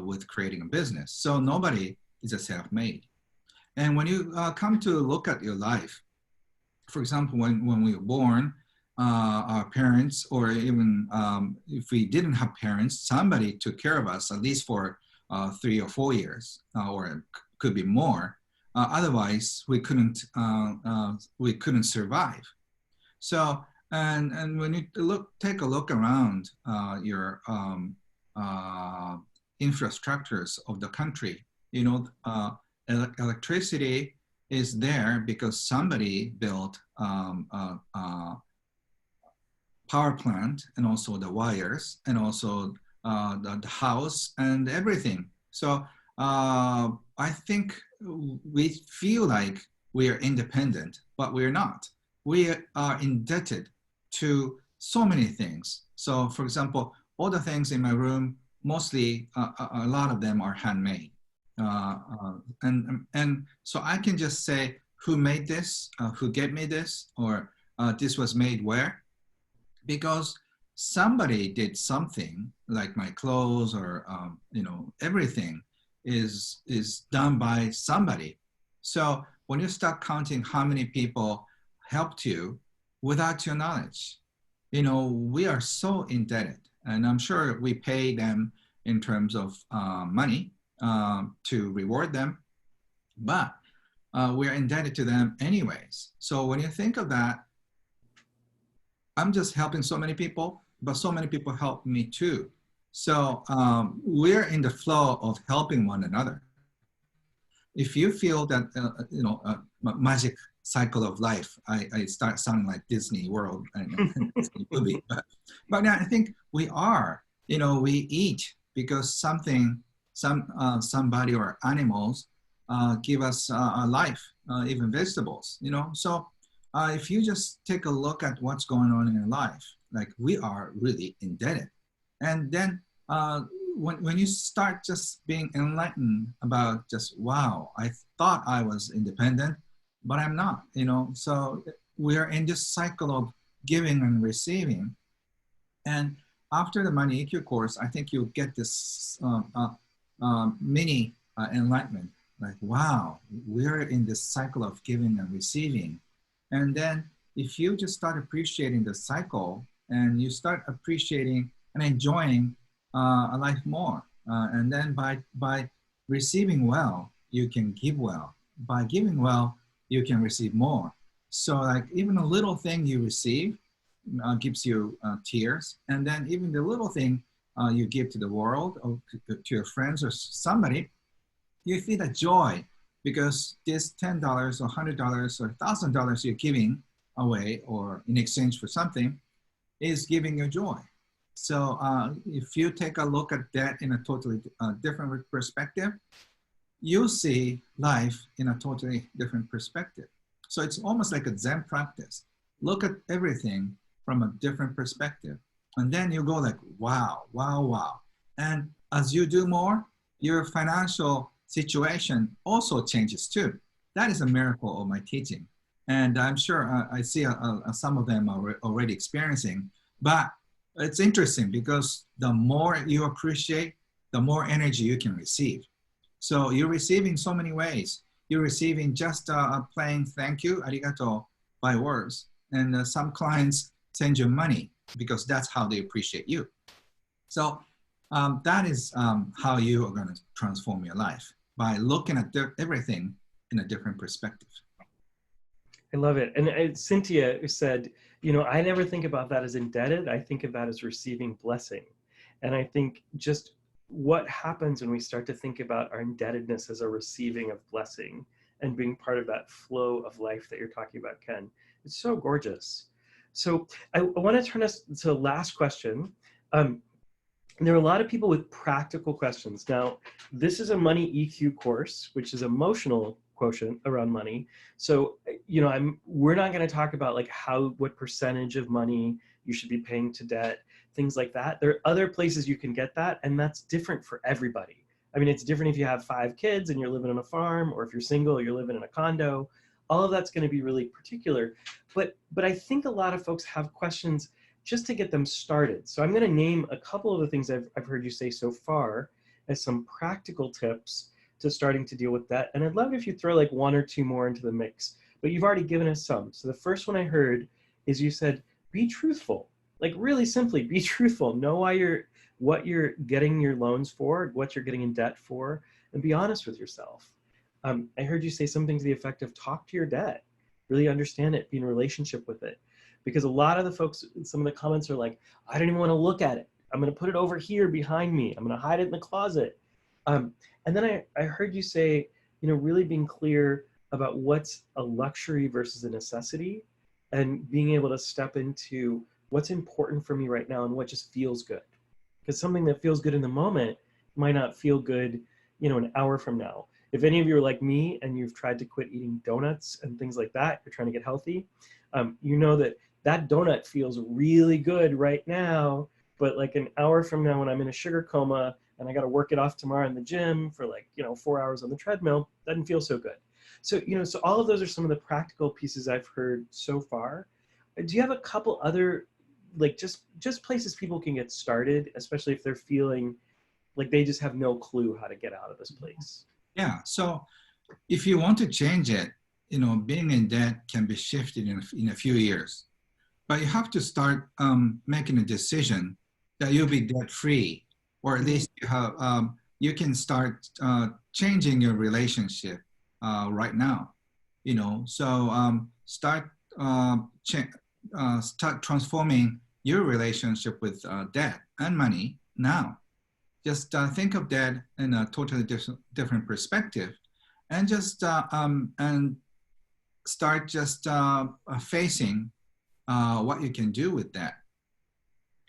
with creating a business. So nobody is a self-made. And when you come to look at your life, for example, when we were born, our parents, or even if we didn't have parents, somebody took care of us at least for 3 or 4 years, or it could be more. Otherwise, we couldn't survive. So, and when you take a look around your infrastructures of the country, you know, electricity is there because somebody built power plant, and also the wires, and also the house and everything. So I think we feel like we are independent, but we're not. We are indebted to so many things. So for example, all the things in my room, mostly a lot of them are handmade. And so I can just say who made this, who gave me this, or this was made where, because somebody did something, like my clothes, or you know, everything is done by somebody. So when you start counting how many people helped you without your knowledge, you know, we are so indebted, and I'm sure we pay them in terms of money to reward them, but we're indebted to them anyways. So when you think of that, I'm just helping so many people, but so many people help me too. So we're in the flow of helping one another. If you feel that, you know, magic cycle of life, I start sounding like Disney World and Disney movie, but I think we are, you know, we eat because somebody or animals give us a life, even vegetables, you know. So if you just take a look at what's going on in your life, like we are really indebted. And then when you start just being enlightened about just, wow, I thought I was independent, but I'm not, you know. So we are in this cycle of giving and receiving. And after the Money EQ course, I think you'll get this mini enlightenment, like, wow, we're in this cycle of giving and receiving. And then if you just start appreciating the cycle, and you start appreciating and enjoying a life more, and then by receiving well, you can give well. By giving well, you can receive more. So like even a little thing you receive gives you tears, and then even the little thing you give to the world, or to your friends or somebody, you feel the joy, because this $10 or $100 or $1,000 you're giving away, or in exchange for something, is giving you joy. So if you take a look at that in a totally different perspective, you see life in a totally different perspective. So it's almost like a Zen practice. Look at everything from a different perspective. And then you go like, wow, wow, wow. And as you do more, your financial situation also changes too. That is a miracle of my teaching. And I'm sure I see some of them are already experiencing, but it's interesting because the more you appreciate, the more energy you can receive. So you're receiving so many ways. You're receiving just a plain thank you, arigato, by words. And some clients send you money because that's how they appreciate you. So that is how you are going to transform your life, by looking at everything in a different perspective. I love it. And Cynthia said, you know, I never think about that as indebted. I think of that as receiving blessing. And I think just what happens when we start to think about our indebtedness as a receiving of blessing and being part of that flow of life that you're talking about, Ken, it's so gorgeous. So I want to turn us to the last question. There are a lot of people with practical questions. Now, this is a money EQ course, which is emotional quotient around money. So, you know, we're not going to talk about like what percentage of money you should be paying to debt, things like that. There are other places you can get that, and that's different for everybody. I mean, it's different if you have 5 kids and you're living on a farm, or if you're single, or you're living in a condo. All of that's going to be really particular. But I think a lot of folks have questions just to get them started. So I'm going to name a couple of the things I've heard you say so far as some practical tips to starting to deal with that. And I'd love it if you throw like 1 or 2 more into the mix, but you've already given us some. So the first one I heard is you said, be truthful. Like really simply, be truthful. Know what you're getting your loans for, what you're getting in debt for, and be honest with yourself. I heard you say something to the effect of talk to your debt, really understand it, be in a relationship with it. Because a lot of the folks, some of the comments are like, I don't even want to look at it. I'm going to put it over here behind me. I'm going to hide it in the closet. And then I heard you say, you know, really being clear about what's a luxury versus a necessity, and being able to step into what's important for me right now and what just feels good. Because something that feels good in the moment might not feel good, you know, an hour from now. If any of you are like me and you've tried to quit eating donuts and things like that, you're trying to get healthy, you know that donut feels really good right now, but like an hour from now when I'm in a sugar coma and I got to work it off tomorrow in the gym for like, you know, 4 hours on the treadmill, doesn't feel so good. So, you know, so all of those are some of the practical pieces I've heard so far. Do you have a couple other, like just places people can get started, especially if they're feeling like they just have no clue how to get out of this place? Yeah, so if you want to change it, you know, being in debt can be shifted in a few years. But you have to start making a decision that you'll be debt-free, or at least you can start changing your relationship right now. You know, so start transforming your relationship with debt and money now. Just think of debt in a totally different perspective, and just and start just facing what you can do with that.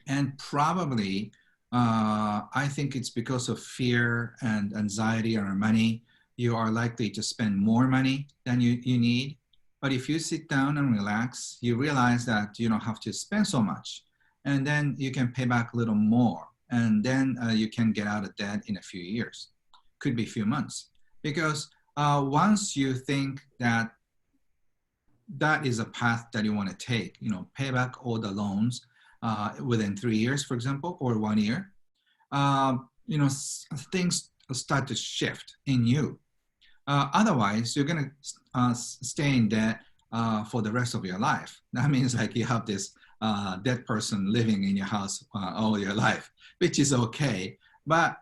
And probably, I think it's because of fear and anxiety around money, you are likely to spend more money than you need. But if you sit down and relax, you realize that you don't have to spend so much. And then you can pay back a little more. And then you can get out of debt in a few years. Could be a few months. Because once you think that that is a path that you want to take, you know, pay back all the loans within 3 years, for example, or 1 year, you know, things start to shift in you. Otherwise, you're going to stay in debt for the rest of your life. That means like you have this dead person living in your house all your life, which is okay. But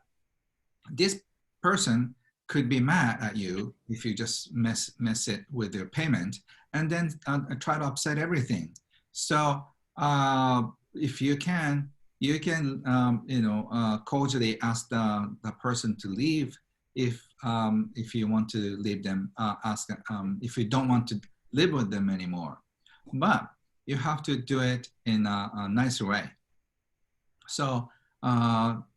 this person could be mad at you if you just mess it with your payment, and then try to upset everything. So if you can, you know, cordially ask the person to leave. If you want to leave them, ask if you don't want to live with them anymore. But you have to do it in a nicer way. So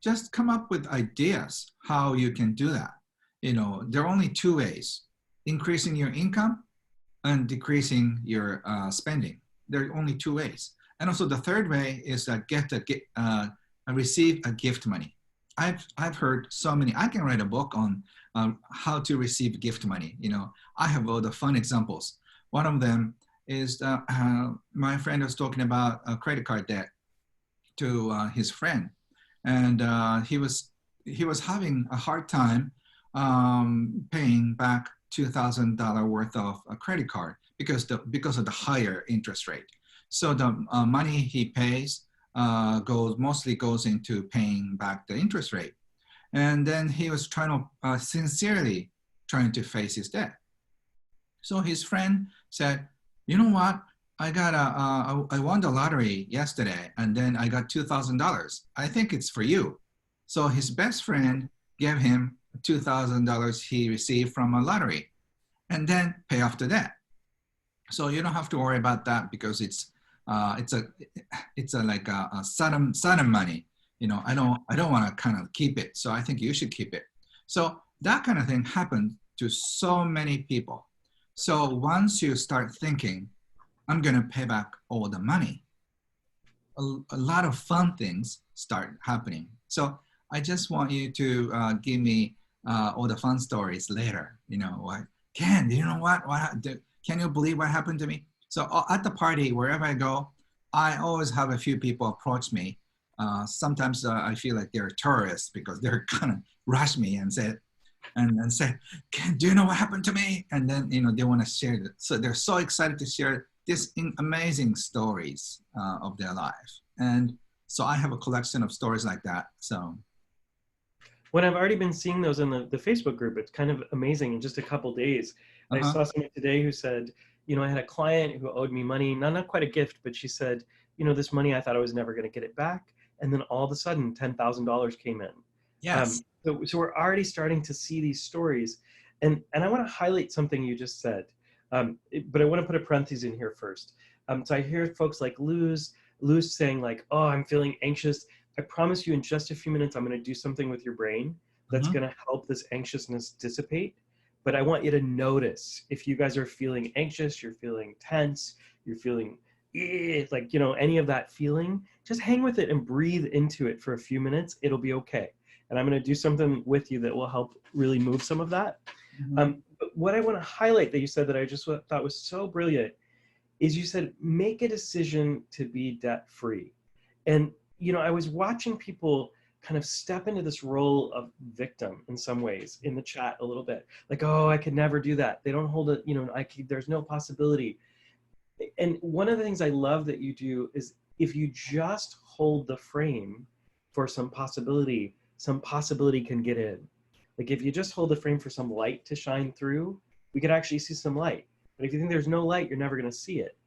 just come up with ideas how you can do that. You know, there are only 2 ways: increasing your income and decreasing your spending. There are only 2 ways. And also the third way is that receive a gift money. I've heard so many. I can write a book on how to receive gift money. You know, I have all the fun examples. One of them is my friend was talking about a credit card debt to his friend, and he was he was having a hard time paying back $2,000 worth of a credit card because of the higher interest rate. So the money he pays mostly goes into paying back the interest rate. And then he was sincerely trying to face his debt. So his friend said, you know what? I won the lottery yesterday, and then I got $2,000. I think it's for you. So his best friend gave him $2,000 he received from a lottery, and then pay off the debt. So you don't have to worry about that because it's like a sudden money. You know, I don't want to kind of keep it. So I think you should keep it. So that kind of thing happened to so many people. So once you start thinking, I'm going to pay back all the money, a lot of fun things start happening. So I just want you to give me all the fun stories later. You know, like, Ken, you know what? Can you believe what happened to me? So at the party, wherever I go, I always have a few people approach me. Sometimes I feel like they're tourists because they're kind of rush me and say, Ken, do you know what happened to me? And then, you know, they want to share it. So they're so excited to share these amazing stories of their life. And so I have a collection of stories like that. So when I've already been seeing those in the Facebook group, it's kind of amazing in just a couple days. I saw someone today who said, you know, I had a client who owed me money, not quite a gift, but she said, you know, this money, I thought I was never going to get it back. And then all of a sudden, $10,000 came in. yes. So we're already starting to see these stories. And I want to highlight something you just said, but I want to put a parenthesis in here first. So I hear folks like Luz saying like, oh, I'm feeling anxious. I promise you in just a few minutes, I'm going to do something with your brain that's going to help this anxiousness dissipate. But I want you to notice if you guys are feeling anxious, you're feeling tense, you're feeling like, you know, any of that feeling, just hang with it and breathe into it for a few minutes. It'll be okay. And I'm going to do something with you that will help really move some of that. But what I want to highlight that you said that I just thought was so brilliant is you said, make a decision to be debt free. And, you know, I was watching people kind of step into this role of victim in some ways in the chat a little bit, like, oh, I could never do that. They don't hold it, you know, there's no possibility. And one of the things I love that you do is if you just hold the frame for some possibility can get in. Like if you just hold the frame for some light to shine through, we could actually see some light. But if you think there's no light, you're never going to see it.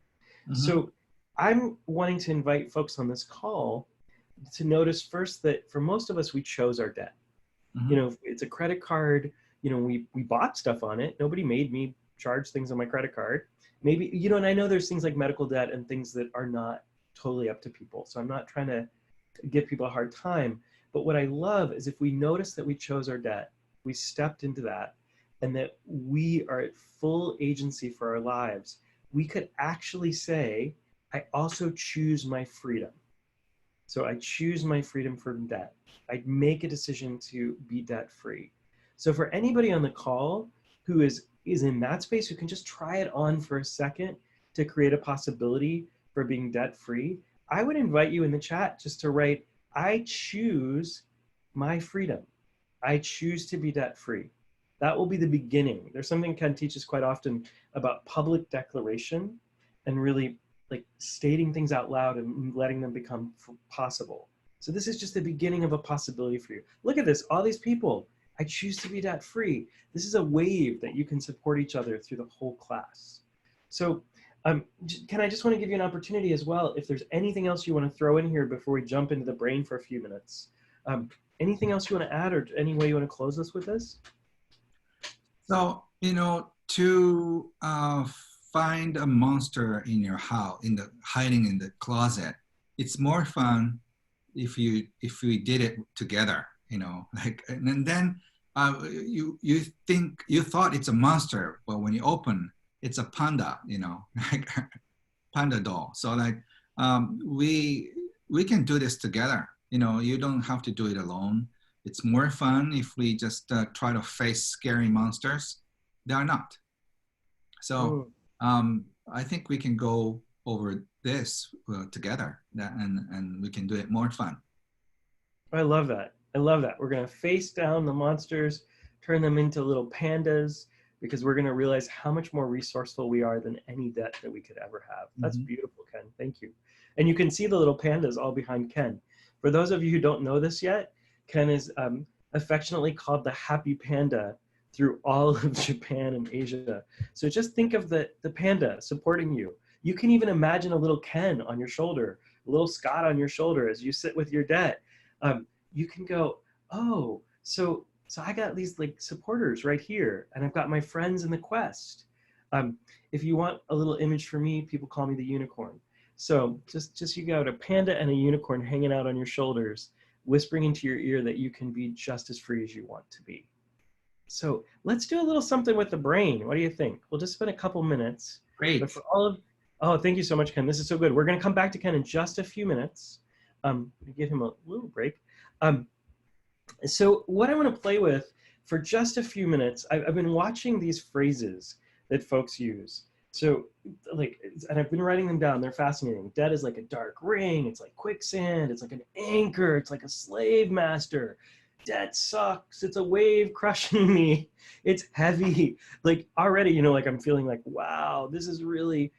So I'm wanting to invite folks on this call to notice first that for most of us, we chose our debt. You know, it's a credit card, you know, we bought stuff on it. Nobody made me charge things on my credit card. Maybe, you know, and I know there's things like medical debt and things that are not totally up to people. So I'm not trying to give people a hard time. But what I love is if we notice that we chose our debt, we stepped into that, and that we are at full agency for our lives, we could actually say, I also choose my freedom. So I choose my freedom from debt. I make a decision to be debt free. So for anybody on the call who is in that space, who can just try it on for a second to create a possibility for being debt free, I would invite you in the chat just to write, I choose my freedom. I choose to be debt free. That will be the beginning. There's something Ken teaches quite often about public declaration and really like stating things out loud and letting them become possible. So this is just the beginning of a possibility for you. Look at this, all these people. I choose to be debt free. This is a wave that you can support each other through the whole class. So Ken, I just want to give you an opportunity as well. If there's anything else you want to throw in here before we jump into the brain for a few minutes. Anything else you want to add, or any way you want to close us with this? So, you know, to find a monster in your house, hiding in the closet, it's more fun if we did it together, you know, like, and then you thought it's a monster, but when you open, it's a panda, you know, like panda doll. So like we can do this together. You know, you don't have to do it alone. It's more fun if we just try to face scary monsters. They are not. So I think we can go over this together, and we can do it more fun. I love that. I love that. We're going to face down the monsters, turn them into little pandas, because we're going to realize how much more resourceful we are than any debt that we could ever have. That's beautiful, Ken. Thank you. And you can see the little pandas all behind Ken. For those of you who don't know this yet, Ken is affectionately called the happy panda through all of Japan and Asia. So just think of the panda supporting you. You can even imagine a little Ken on your shoulder, a little Scott on your shoulder as you sit with your debt. You can go, oh, so I got these like supporters right here, and I've got my friends in the quest. If you want a little image for me, people call me the unicorn. So just you got a panda and a unicorn hanging out on your shoulders, whispering into your ear that you can be just as free as you want to be. So let's do a little something with the brain. What do you think? We'll just spend a couple minutes. Great. But for all of, oh, thank you so much, Ken. This is so good. We're going to come back to Ken in just a few minutes. Give him a little break. So what I want to play with for just a few minutes, I've been watching these phrases that folks use. So like, and I've been writing them down. They're fascinating. Debt is like a dark ring. It's like quicksand. It's like an anchor. It's like a slave master. Debt sucks. It's a wave crushing me. It's heavy. Like already, you know, like I'm feeling like, wow, this is really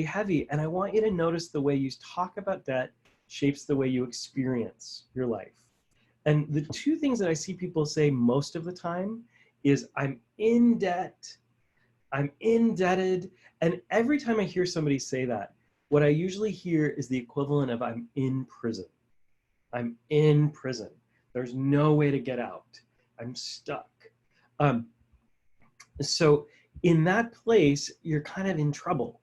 heavy. And I want you to notice the way you talk about debt shapes the way you experience your life. And the two things that I see people say most of the time is I'm in debt, I'm indebted. And every time I hear somebody say that, what I usually hear is the equivalent of I'm in prison. I'm in prison. There's no way to get out. I'm stuck. So in that place, you're kind of in trouble.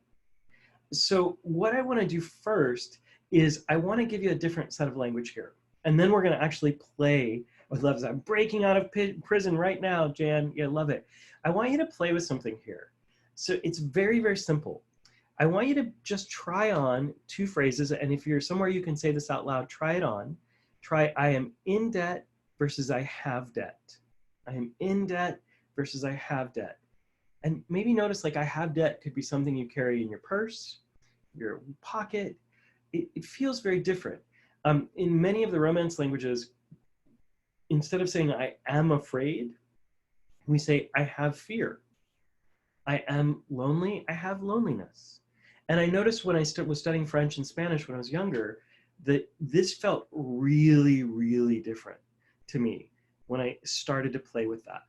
So what I want to do first is I want to give you a different set of language here. And then we're going to actually play with love. I'm breaking out of prison right now, Jan. Yeah, love it. I want you to play with something here. So it's very, very simple. I want you to just try on two phrases. And if you're somewhere you can say this out loud, try it on. Try I am in debt versus I have debt. I am in debt versus I have debt. And maybe notice like I have debt could be something you carry in your purse, your pocket. It feels very different. In many of the Romance languages, instead of saying I am afraid, we say I have fear. I am lonely, I have loneliness. And I noticed when I was studying French and Spanish when I was younger, that this felt really, really different to me when I started to play with that.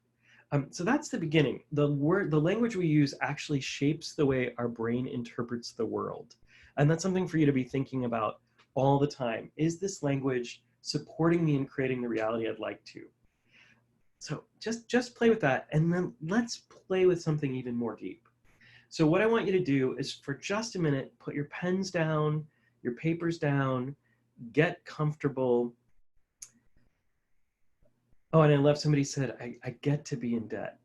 So that's the beginning. The language we use actually shapes the way our brain interprets the world. And that's something for you to be thinking about all the time. Is this language supporting me in creating the reality I'd like to? So just play with that, and then let's play with something even more deep. So what I want you to do is for just a minute, put your pens down, your papers down, get comfortable. Oh, and I love somebody said, I get to be in debt.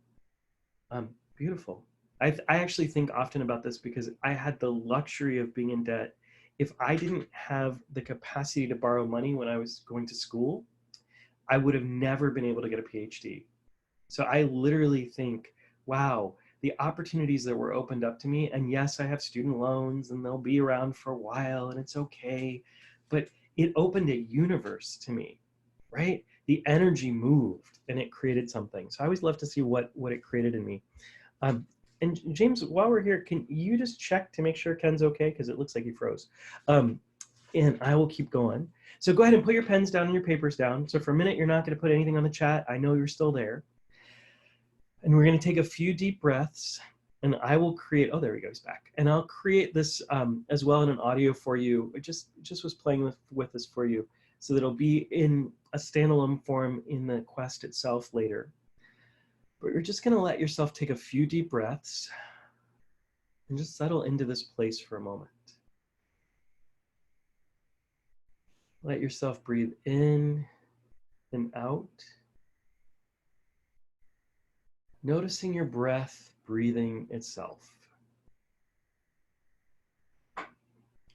Beautiful. I actually think often about this because I had the luxury of being in debt. If I didn't have the capacity to borrow money when I was going to school, I would have never been able to get a PhD. So I literally think, wow, the opportunities that were opened up to me, and yes, I have student loans and they'll be around for a while and it's okay, but it opened a universe to me, right? The energy moved and it created something. So I always love to see what it created in me. And James, while we're here, can you just check to make sure Ken's okay? Because it looks like he froze. And I will keep going. So go ahead and put your pens down and your papers down. So for a minute, you're not going to put anything on the chat. I know you're still there. And we're going to take a few deep breaths. And I will create, oh, there we go, he's back. And I'll create this as well in an audio for you. I just was playing with this for you so that it'll be in a standalone form in the quest itself later. But you're just going to let yourself take a few deep breaths and just settle into this place for a moment. Let yourself breathe in and out. Noticing your breath breathing itself.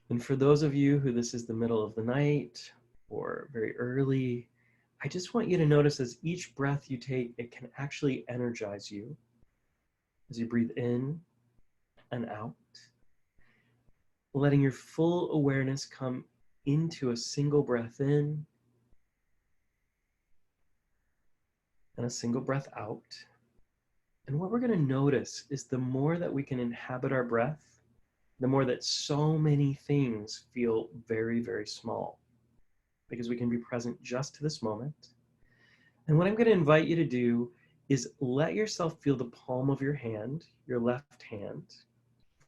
And for those of you who this is the middle of the night or very early, I just want you to notice as each breath you take, it can actually energize you as you breathe in and out, letting your full awareness come into a single breath in and a single breath out. And what we're going to notice is the more that we can inhabit our breath, the more that so many things feel very, very small, because we can be present just to this moment. And what I'm going to invite you to do is let yourself feel the palm of your hand, your left hand,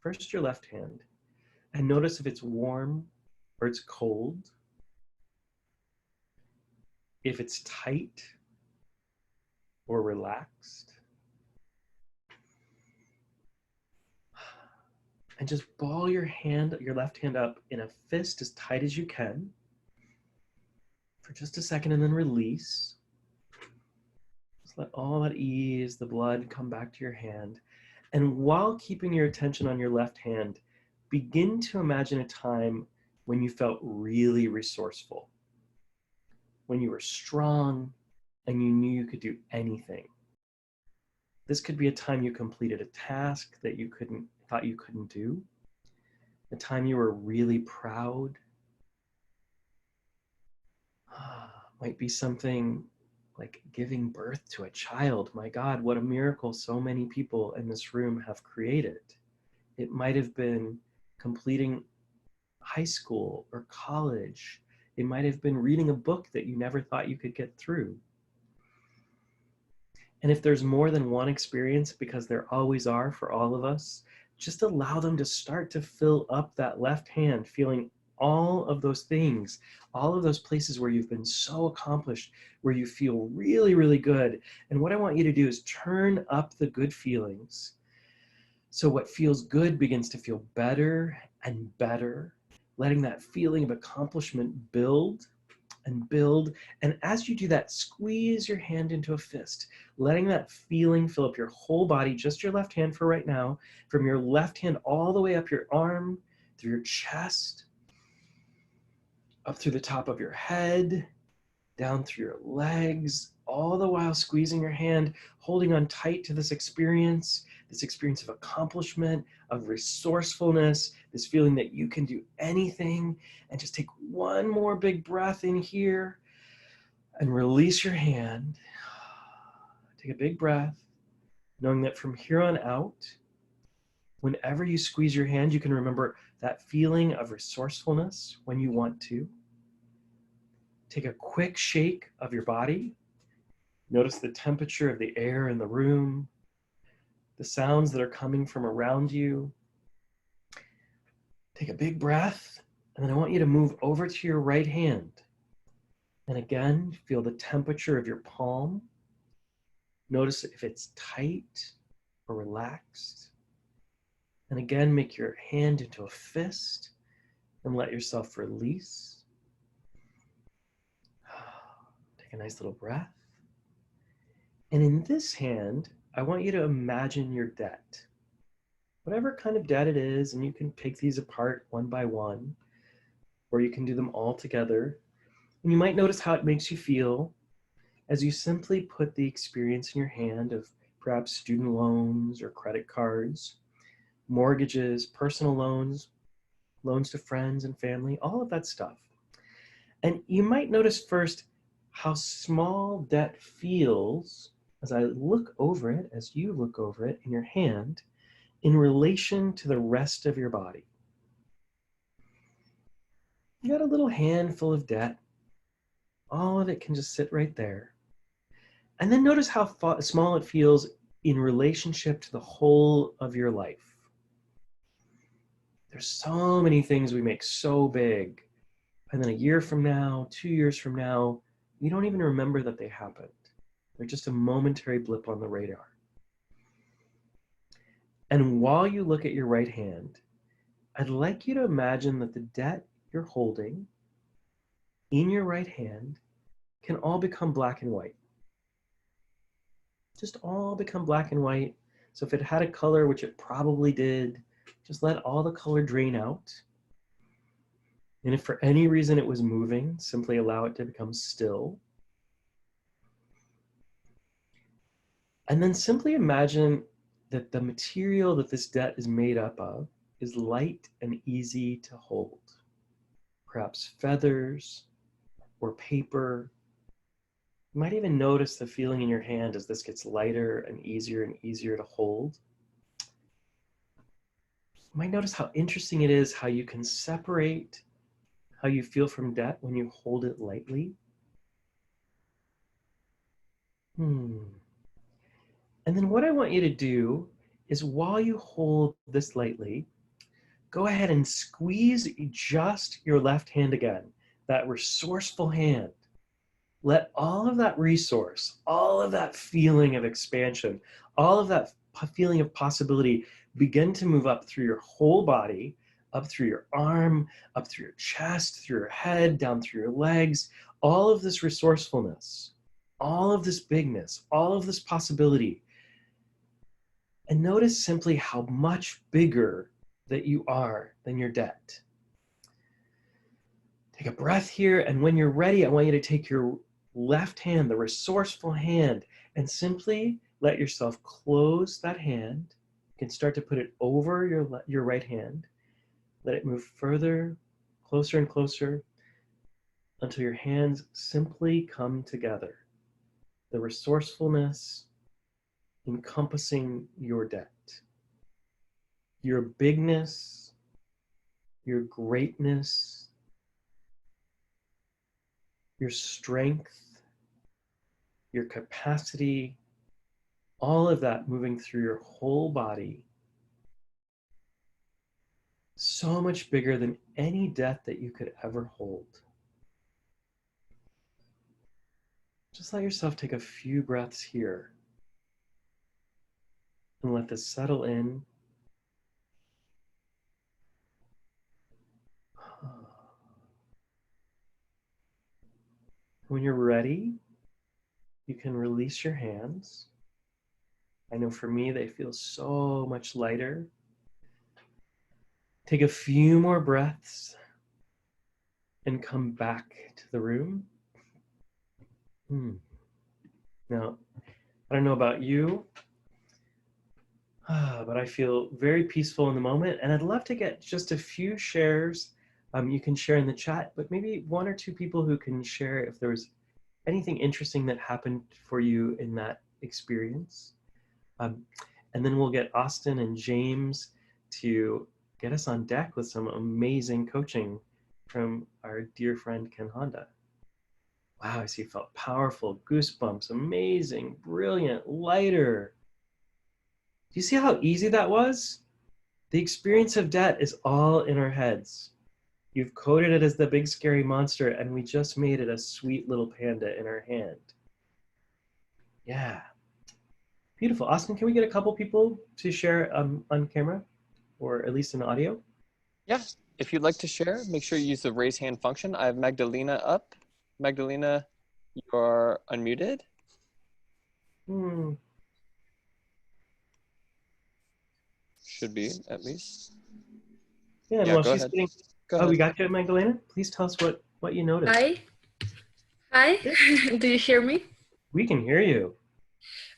first your left hand, and notice if it's warm or it's cold, if it's tight or relaxed. And just ball your hand, your left hand up in a fist as tight as you can for just a second, and then release. Just let all that ease, the blood come back to your hand. And while keeping your attention on your left hand, begin to imagine a time when you felt really resourceful, when you were strong and you knew you could do anything. This could be a time you completed a task that you thought you couldn't do, a time you were really proud. Might be something like giving birth to a child. My God, what a miracle so many people in this room have created. It might have been completing high school or college. It might have been reading a book that you never thought you could get through. And if there's more than one experience, because there always are for all of us, just allow them to start to fill up that left hand, feeling all of those things, all of those places where you've been so accomplished, where you feel really, really good. And what I want you to do is turn up the good feelings. So what feels good begins to feel better and better, letting that feeling of accomplishment build and build. And as you do that, squeeze your hand into a fist, letting that feeling fill up your whole body, just your left hand for right now, from your left hand all the way up your arm, through your chest, up through the top of your head, down through your legs, all the while squeezing your hand, holding on tight to this experience of accomplishment, of resourcefulness, this feeling that you can do anything. And just take one more big breath in here and release your hand. Take a big breath, knowing that from here on out, whenever you squeeze your hand, you can remember that feeling of resourcefulness when you want to. Take a quick shake of your body. Notice the temperature of the air in the room, the sounds that are coming from around you. Take a big breath, and then I want you to move over to your right hand. And again, feel the temperature of your palm. Notice if it's tight or relaxed. And again, make your hand into a fist and let yourself release. Take a nice little breath. And in this hand, I want you to imagine your debt. Whatever kind of debt it is, and you can pick these apart one by one, or you can do them all together. And you might notice how it makes you feel as you simply put the experience in your hand of perhaps student loans or credit cards, mortgages, personal loans, loans to friends and family, all of that stuff. And you might notice first how small debt feels as I look over it, as you look over it in your hand, in relation to the rest of your body. You got a little handful of debt. All of it can just sit right there. And then notice how small it feels in relationship to the whole of your life. There's so many things we make so big. And then a year from now, 2 years from now, you don't even remember that they happened. They're just a momentary blip on the radar. And while you look at your right hand, I'd like you to imagine that the debt you're holding in your right hand can all become black and white. Just all become black and white. So if it had a color, which it probably did, just let all the color drain out. And if for any reason it was moving, simply allow it to become still. And then simply imagine that the material that this debt is made up of is light and easy to hold. Perhaps feathers or paper You might even notice the feeling in your hand as this gets lighter and easier to hold. You might notice how interesting it is how you can separate how you feel from debt when you hold it lightly. And then what I want you to do is, while you hold this lightly, go ahead and squeeze just your left hand again, that resourceful hand. Let all of that resource, all of that feeling of expansion, all of that feeling of possibility begin to move up through your whole body, up through your arm, up through your chest, through your head, down through your legs. All of this resourcefulness, all of this bigness, all of this possibility. And notice simply how much bigger that you are than your debt. Take a breath here, and when you're ready, I want you to take your left hand, the resourceful hand, and simply let yourself close that hand. You can start to put it over your right hand. Let it move further, closer and closer, until your hands simply come together. The resourcefulness encompassing your debt, your bigness, your greatness, your strength, your capacity, all of that moving through your whole body. So much bigger than any debt that you could ever hold. Just let yourself take a few breaths here and let this settle in. When you're ready, you can release your hands. I know for me, they feel so much lighter. Take a few more breaths and come back to the room. Now, I don't know about you, but I feel very peaceful in the moment, and I'd love to get just a few shares. You can share in the chat, but maybe one or two people who can share if there was anything interesting that happened for you in that experience. And then we'll get Austin and James to get us on deck with some amazing coaching from our dear friend Ken Honda. Wow, I see you felt powerful, goosebumps, amazing, brilliant, lighter. Do you see how easy that was? The experience of debt is all in our heads. You've coded it as the big scary monster, and we just made it a sweet little panda in our hand. Yeah. Beautiful. Austin, can we get a couple people to share on camera, or at least in audio? Yeah, if you'd like to share, make sure you use the raise hand function. I have Magdalena up. Magdalena, you're unmuted. Should be, at least. Yeah, and Yeah, while go she's ahead. getting, Go oh, ahead. we got you, Magdalena. Please tell us what you noticed. Hi. Do you hear me? We can hear you.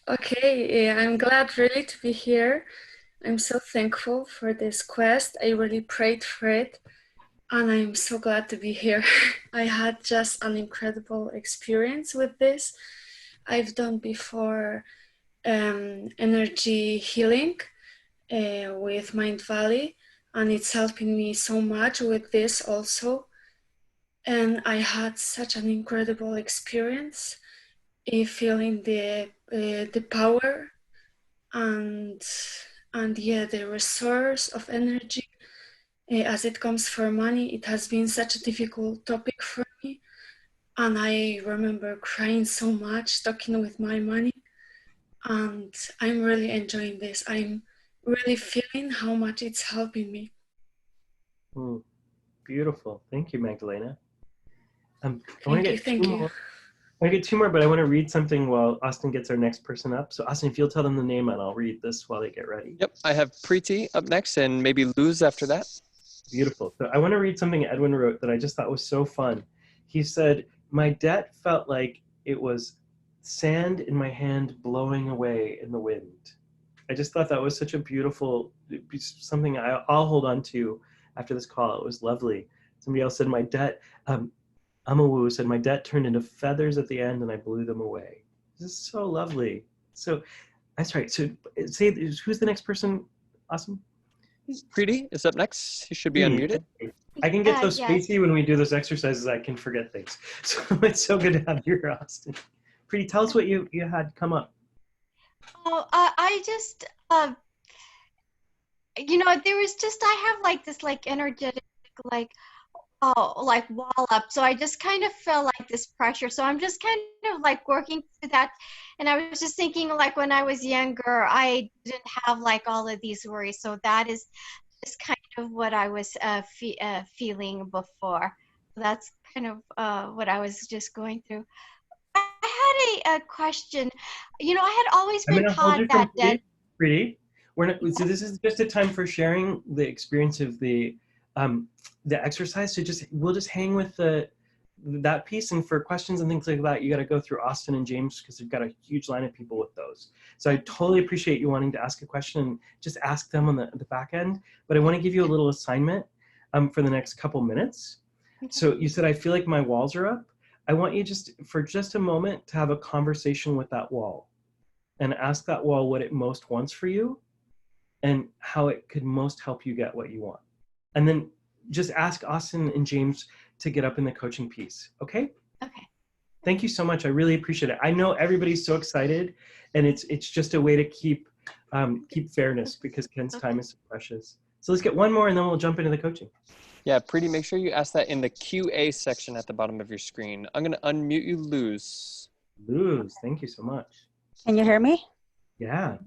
Okay, yeah, I'm glad really to be here. I'm so thankful for this quest. I really prayed for it, and I'm so glad to be here. I had just an incredible experience with this. I've done before energy healing with Mind Valley, and it's helping me so much with this also. And I had such an incredible experience, feeling the power and yeah, the resource of energy as it comes for money. It has been such a difficult topic for me, and I remember crying so much talking with my money, and I'm really enjoying this. I'm really feeling how much it's helping me. Beautiful. Thank you, Magdalena. I want Thank to you. get two more, but I want to read something while Austin gets our next person up. So Austin, if you'll tell them the name, and I'll read this while they get ready. Yep, I have Preeti up next, and maybe Luz after that. Beautiful. So I want to read something Edwin wrote that I just thought was so fun. He said, "My debt felt like it was sand in my hand blowing away in the wind." I just thought that was such a beautiful, something I'll hold on to after this call. It was lovely. Somebody else said, "My debt, Amawu said, my debt turned into feathers at the end and I blew them away. This is so lovely. So that's right. So say, who's the next person? Awesome. Preeti is up next. He should be Preeti. unmuted. I can get so Yes. spacey when we do those exercises, I can forget things. So it's so good to have you here, Austin. Preeti, tell us what you had come up. Oh, I just, you know, there was just, I have like this like energetic, like, oh, like wall up. So I just kind of felt like this pressure. So I'm just kind of like working through that. And I was just thinking like when I was younger, I didn't have like all of these worries. So that is just kind of what I was feeling before. That's kind of what I was just going through. I had a question. You know, I had always I'm been going to hold taught you that from Preeti. We're not, so this is just a time for sharing the experience of the exercise. So we'll just hang with that piece, and for questions and things like that, you got to go through Austin and James because they've got a huge line of people with those. So I totally appreciate you wanting to ask a question and just ask them on the back end. But I want to give you a little assignment for the next couple minutes. So you said, I feel like my walls are up. I want you for just a moment to have a conversation with that wall and ask that wall what it most wants for you and how it could most help you get what you want. And then just ask Austin and James to get up in the coaching piece, okay? Okay. Thank you so much. I really appreciate it. I know everybody's so excited, and it's just a way to keep fairness because Ken's time is so precious. So let's get one more and then we'll jump into the coaching. Yeah, Preeti, make sure you ask that in the QA section at the bottom of your screen. I'm going to unmute you, Luz. Luz, thank you so much. Can you hear me? Yeah.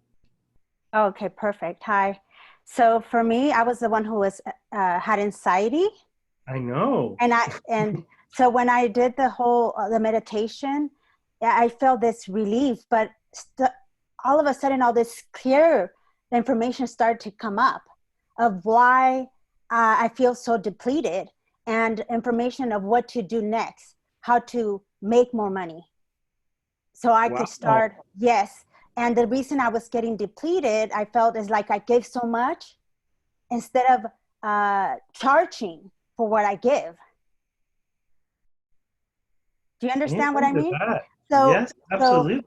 Okay, perfect. Hi. So for me, I was the one who was had anxiety. I know. And so when I did the meditation, I felt this relief, but all of a sudden, all this clear information started to come up of why I feel so depleted, and information of what to do next, how to make more money. So I could start, yes. And the reason I was getting depleted, I felt is like I gave so much instead of charging for what I give. Do you understand what I mean? So, yes, absolutely.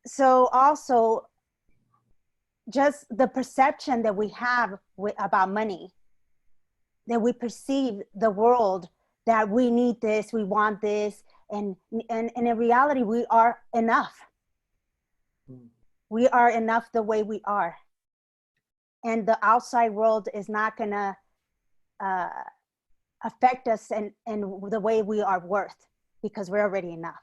So also just the perception that we have about money, that we perceive the world that we need this, we want this, and in reality, we are enough. We are enough the way we are. And the outside world is not gonna affect us in the way we are worth, because we're already enough.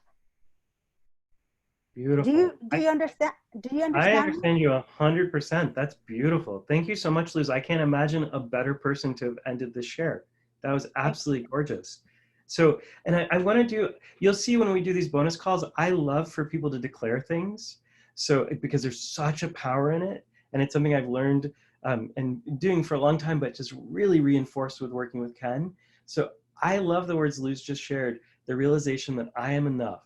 Beautiful. Do you understand? Do you understand? I understand you 100%. That's beautiful. Thank you so much, Luz. I can't imagine a better person to have ended this share. That was absolutely gorgeous. So, and I want to do, you'll see when we do these bonus calls, I love for people to declare things. So, because there's such a power in it. And it's something I've learned and doing for a long time, but just really reinforced with working with Ken. So I love the words Luz just shared, the realization that I am enough.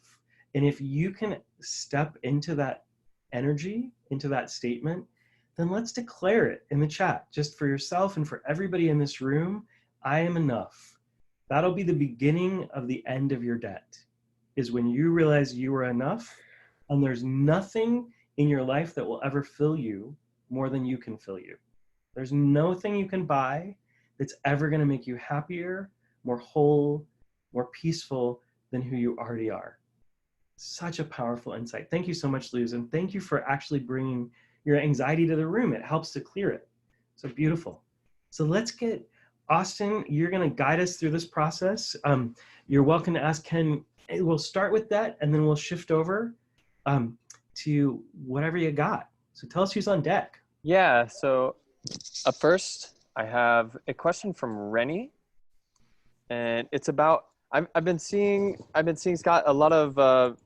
And if you can step into that energy, into that statement, then let's declare it in the chat, just for yourself and for everybody in this room. I am enough. That'll be the beginning of the end of your debt, is when you realize you are enough and there's nothing in your life that will ever fill you more than you can fill you. There's nothing you can buy that's ever going to make you happier, more whole, more peaceful than who you already are. Such a powerful insight. Thank you so much, Luz, and thank you for actually bringing your anxiety to the room. It helps to clear it. So beautiful. So let's get Austin, you're going to guide us through this process. You're welcome to ask Ken. We'll start with that, and then we'll shift over to whatever you got. So tell us who's on deck. Yeah, so up first, I have a question from Rennie, and it's about, I've been seeing, Scott, a lot of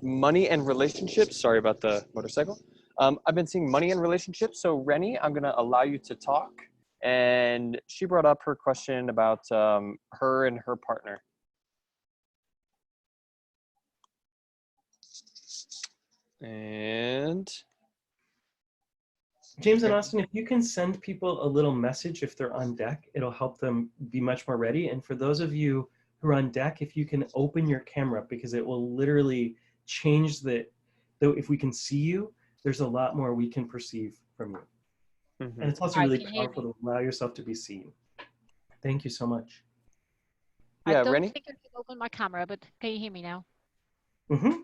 money and relationships. Sorry about the motorcycle. I've been seeing money and relationships. So Rennie, I'm gonna allow you to talk. And she brought up her question about her and her partner. And James and Austin, if you can send people a little message if they're on deck, it'll help them be much more ready. And for those of you who are on deck, if you can open your camera, because it will literally change though if we can see you, there's a lot more we can perceive from you. Mhm. And it's also Hi, really can you hear powerful me? to allow yourself to be seen. Thank you so much. I Yeah, don't Rennie? think I can open my camera, but can you hear me now? Mm-hmm.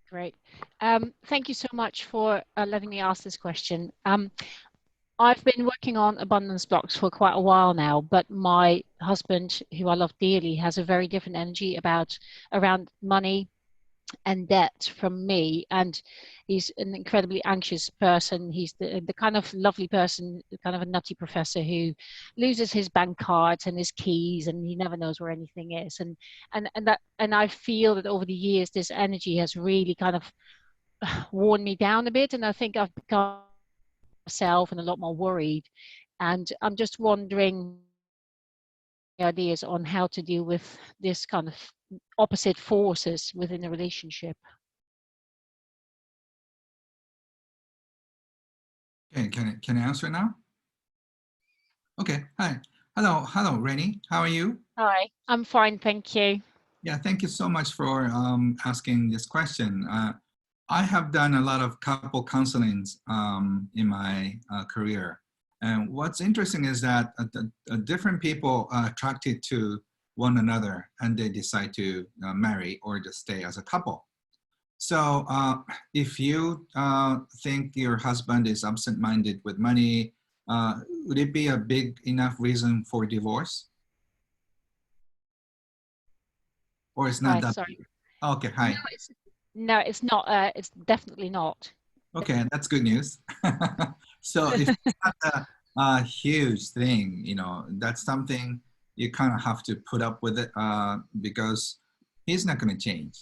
Great. Thank you so much for letting me ask this question. I've been working on abundance blocks for quite a while now, but my husband, who I love dearly, has a very different energy around money and debt from me, and he's an incredibly anxious person. He's the kind of lovely person, kind of a nutty professor who loses his bank cards and his keys, and he never knows where anything is. And I feel that over the years this energy has really kind of worn me down a bit, and I think I've become myself and a lot more worried. And I'm just wondering ideas on how to deal with this kind of opposite forces within a relationship. Okay, can I answer now? Okay, hi. Hello, Rennie. How are you? Hi, I'm fine, thank you. Yeah, thank you so much for asking this question. I have done a lot of couple counselings in my career. And what's interesting is that different people are attracted to one another and they decide to marry or just stay as a couple. So if you think your husband is absent-minded with money, would it be a big enough reason for divorce? Or it's not Hi, that? sorry. Okay, No, hi. it's not. It's definitely not. Okay, that's good news. So if it's not a huge thing, you know, that's something you kind of have to put up with it because he's not going to change.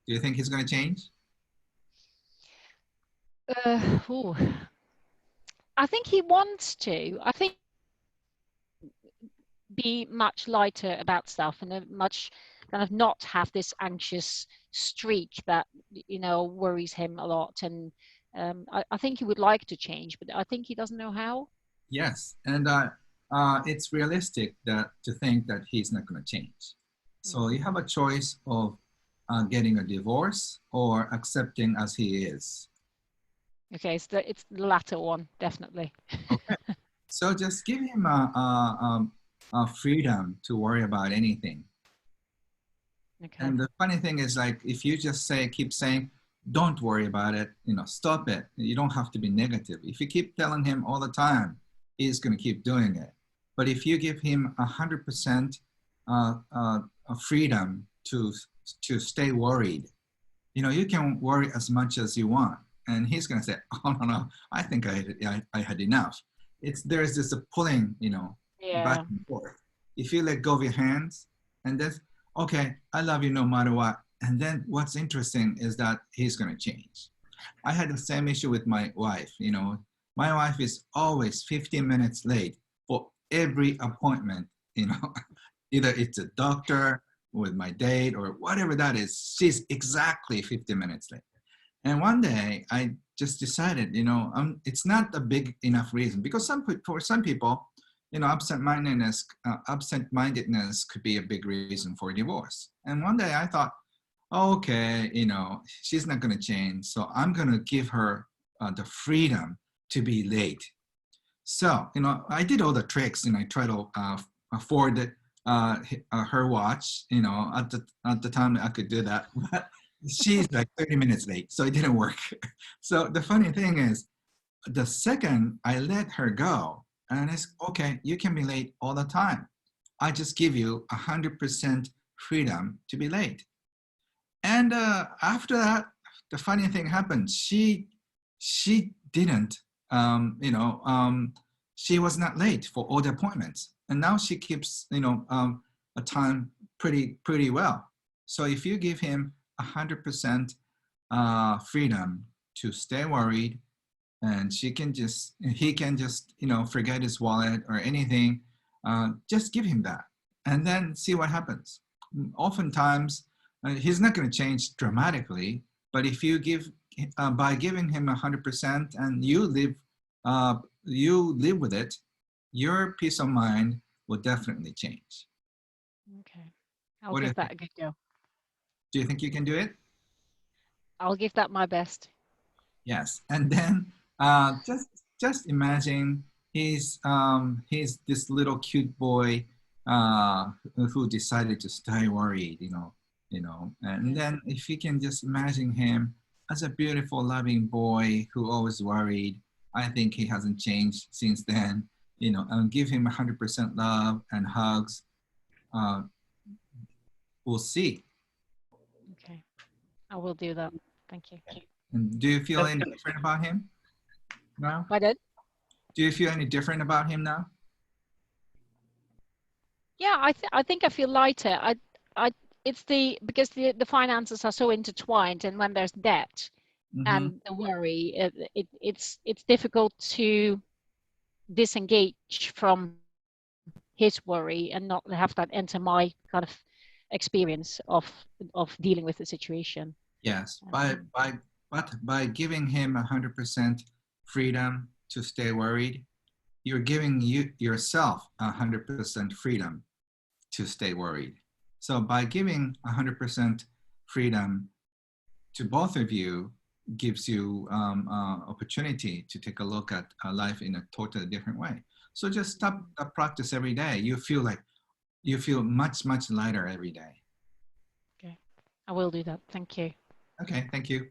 Do you think he's going to change? Ooh. I think he wants to. I think be much lighter about stuff and much kind of not have this anxious streak that worries him a lot. And I think he would like to change, but I think he doesn't know how. Yes, and it's realistic to think that he's not going to change. So you have a choice of getting a divorce or accepting as he is. Okay, so it's the latter one, definitely. Okay, so just give him a freedom to worry about anything. Okay. And the funny thing is, like, if you just keep saying, don't worry about it, you know, stop it. You don't have to be negative. If you keep telling him all the time, he's going to keep doing it. But if you give him 100% freedom to stay worried, you know, you can worry as much as you want. And he's going to say, oh, no, I think I had enough. There's this pulling, you know, back Yeah. and forth. If you let go of your hands and then, okay, I love you no matter what. And then what's interesting is that he's going to change. I had the same issue with my wife. You know, my wife is always 15 minutes late for every appointment, you know, either it's a doctor with my date or whatever that is. She's exactly 15 minutes late. And one day I just decided, you know, it's not a big enough reason because for some people, you know, absent-mindedness could be a big reason for divorce. And one day I thought, okay, you know, she's not going to change, so I'm going to give her the freedom to be late. So, you know, I did all the tricks, and I tried to afford it, her watch. You know, at the time I could do that, but she's like 30 minutes late, so it didn't work. So the funny thing is, the second I let her go, and it's okay, you can be late all the time. I just give you 100% freedom to be late. And after that, the funny thing happened. She didn't, she was not late for all the appointments, and now she keeps, a time pretty well. So if you give him 100% freedom to stay worried, and he can just, forget his wallet or anything, just give him that, and then see what happens. Oftentimes, he's not going to change dramatically, but if you by giving him 100% and you live with it, your peace of mind will definitely change. Okay. I'll What do you give that think? a good go. Do you think you can do it? I'll give that my best. Yes. And then just imagine he's this little cute boy who decided to stay worried, And then if you can just imagine him as a beautiful, loving boy who always worried, I think he hasn't changed since then, and give him 100% love and hugs. We'll see. Okay, I will do that. Thank you. And do you feel any different about him now? Pardon? Do you feel any different about him now? Yeah, I think I feel lighter. It's because the finances are so intertwined, and when there's debt and the worry, it's difficult to disengage from his worry and not have that enter my kind of experience of dealing with the situation. Yes, by giving him 100% freedom to stay worried, you're giving yourself 100% freedom to stay worried. So by giving 100% freedom to both of you gives you opportunity to take a look at life in a totally different way. So just stop the practice every day. You feel much, much lighter every day. Okay, I will do that. Thank you. Okay, thank you.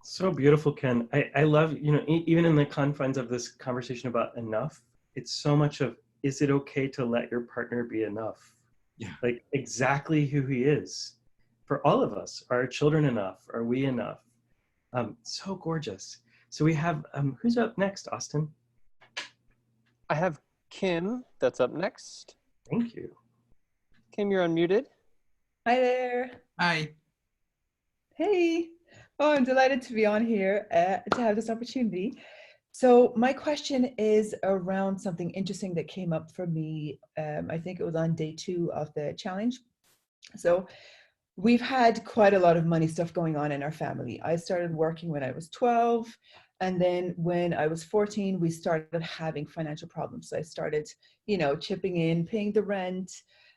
So beautiful, Ken. I love, even in the confines of this conversation about enough, it's so much of, is it okay to let your partner be enough? Yeah. Like exactly who he is. For all of us, are our children enough? Are we enough? So gorgeous. So we have, who's up next, Austin? I have Kim that's up next. Thank you. Kim, you're unmuted. Hi there. Hi. Hey. Oh, I'm delighted to be on here to have this opportunity. So my question is around something interesting that came up for me. I think it was on day 2 of the challenge. So we've had quite a lot of money stuff going on in our family. I started working when I was 12. And then when I was 14, we started having financial problems. So I started, chipping in, paying the rent.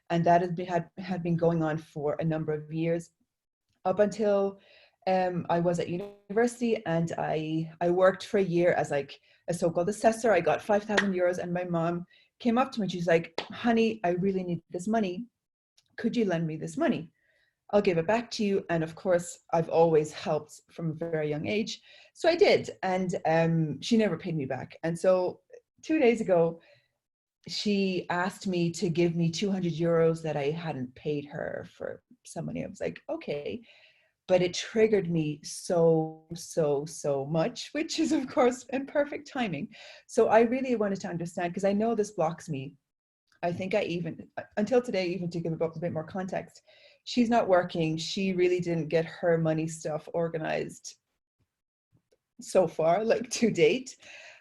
And that had been going on for a number of years up until I was at university, and I worked for a year as like a so-called assessor. I got 5,000 euros, and my mom came up to me and she's like, honey, I really need this money. Could you lend me this money? I'll give it back to you. And of course, I've always helped from a very young age. So I did. And she never paid me back. And so 2 days ago, she asked me to give me 200 euros that I hadn't paid her for some money. I was like, okay. But it triggered me so much, which is of course in perfect timing. So I really wanted to understand, because I know this blocks me. I think until today, even to give a bit more context, she's not working. She really didn't get her money stuff organized so far, like to date.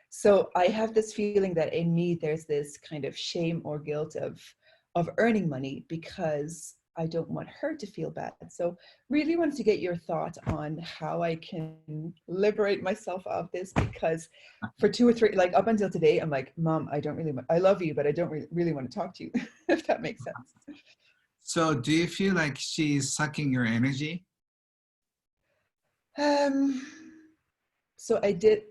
So I have this feeling that in me, there's this kind of shame or guilt of earning money, because I don't want her to feel bad. So really wanted to get your thought on how I can liberate myself of this, because for 2 or 3, like up until today, I'm like, Mom, I love you, but I don't really want to talk to you, if that makes sense. So do you feel like she's sucking your energy? So I did,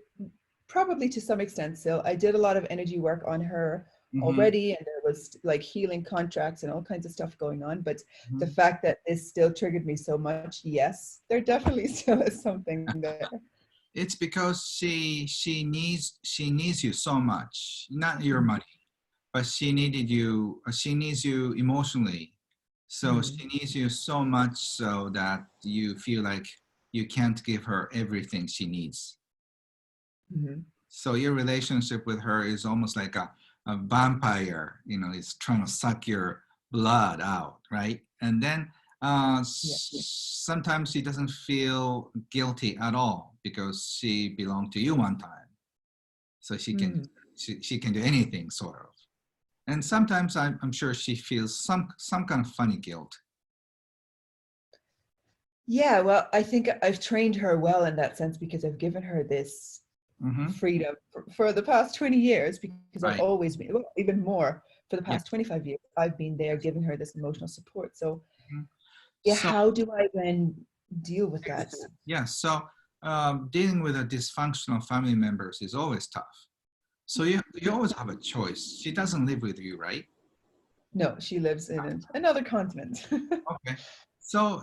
probably to some extent. So I did a lot of energy work on her already, and there was like healing contracts and all kinds of stuff going on. But the fact that this still triggered me so much, yes, there definitely still is something there. It's because she needs you so much, not your money, but she needs you emotionally. So she needs you so much so that you feel like you can't give her everything she needs. So your relationship with her is almost like a vampire, it's trying to suck your blood out, right? And then sometimes she doesn't feel guilty at all because she belonged to you one time. So she can do anything, sort of. And sometimes I'm sure she feels some kind of funny guilt. Yeah, well, I think I've trained her well in that sense, because I've given her this freedom for the past 20 years, because I've always been, well, even more, for the past 25 years, I've been there giving her this emotional support. So Yeah, So, how do I then deal with that? yeah, so dealing with a dysfunctional family members is always tough. So you always have a choice. She doesn't live with you, right? No, she lives in another continent. Okay. So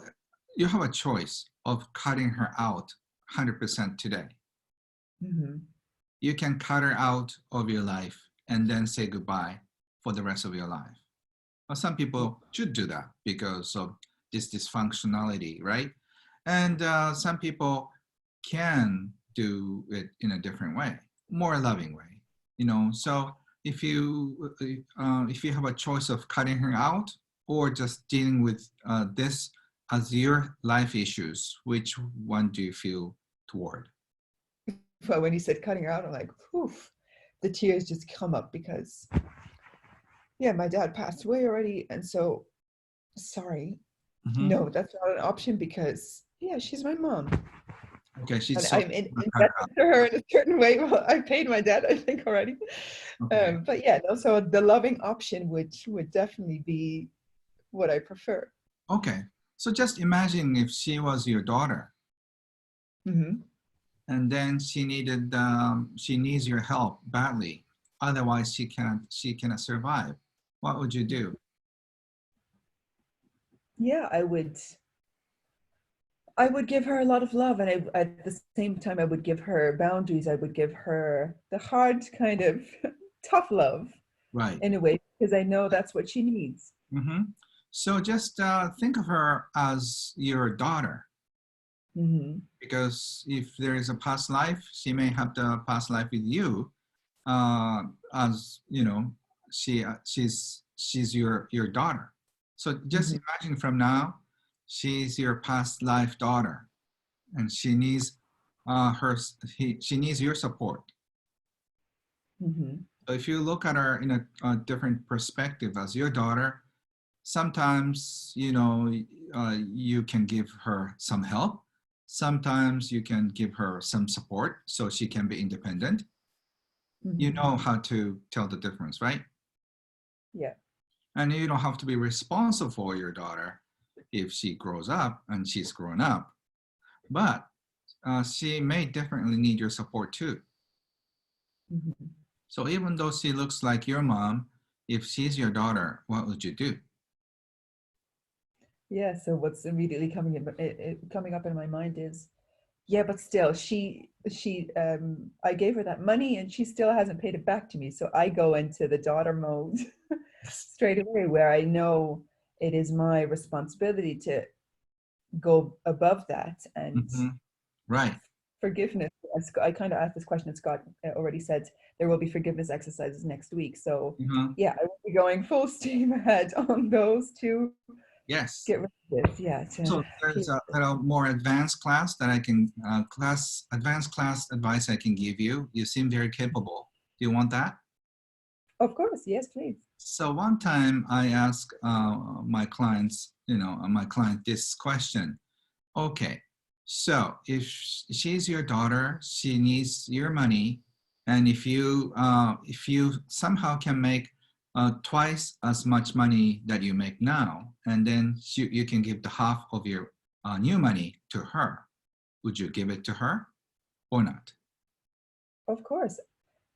you have a choice of cutting her out 100% today. Hmm. You can cut her out of your life and then say goodbye for the rest of your life. Well, some people should do that because of this dysfunctionality, right? And some people can do it in a different way, more loving way, you know. So if you have a choice of cutting her out or just dealing with this as your life issues, which one do you feel toward? But when you said cutting her out, I'm like, poof, the tears just come up because, yeah, my dad passed away already. And so, sorry, Mhm. no, that's not an option because, yeah, she's my mom. Okay, she's And so I'm indebted to her in a certain way. Well, I paid my debt, I think, already. okay. But yeah, no, so the loving option would definitely be what I prefer. Okay, so just imagine if she was your daughter, Hmm. and then she needs your help badly. Otherwise, she cannot survive. What would you do? Yeah, I would give her a lot of love, and at the same time, I would give her boundaries. I would give her the hard kind of tough love Right. in a way, because I know that's what she needs. Mm-hmm. So just think of her as your daughter, Hmm. because if there is a past life, she may have the past life with you. As you know, she's your daughter. So just imagine from now, she's your past life daughter, and she needs she needs your support. Hmm. So if you look at her in a different perspective as your daughter, sometimes you know you can give her some help. Sometimes you can give her some support so she can be independent. You know how to tell the difference, right? Yeah. And you don't have to be responsible for your daughter if she grows up and she's grown up. But she may definitely need your support too. Hmm. So even though she looks like your mom, if she's your daughter, what would you do? Yeah. So what's immediately coming up in my mind is, yeah, but still, I gave her that money, and she still hasn't paid it back to me. So I go into the daughter mode straight away, where I know it is my responsibility to go above that, and Right. forgiveness. I kind of asked this question, and Scott already said there will be forgiveness exercises next week. So yeah, I will be going full steam ahead on those to Yes. get rid of this. Yeah. So there's a more advanced class that I can advanced class advice I can give you. You seem very capable. Do you want that? Of course, yes, please. So one time I asked my clients, my client this question. Okay, so if she's your daughter, she needs your money, and if you somehow can make twice as much money that you make now, and then you can give the half of your new money to her, would you give it to her or not? Of course.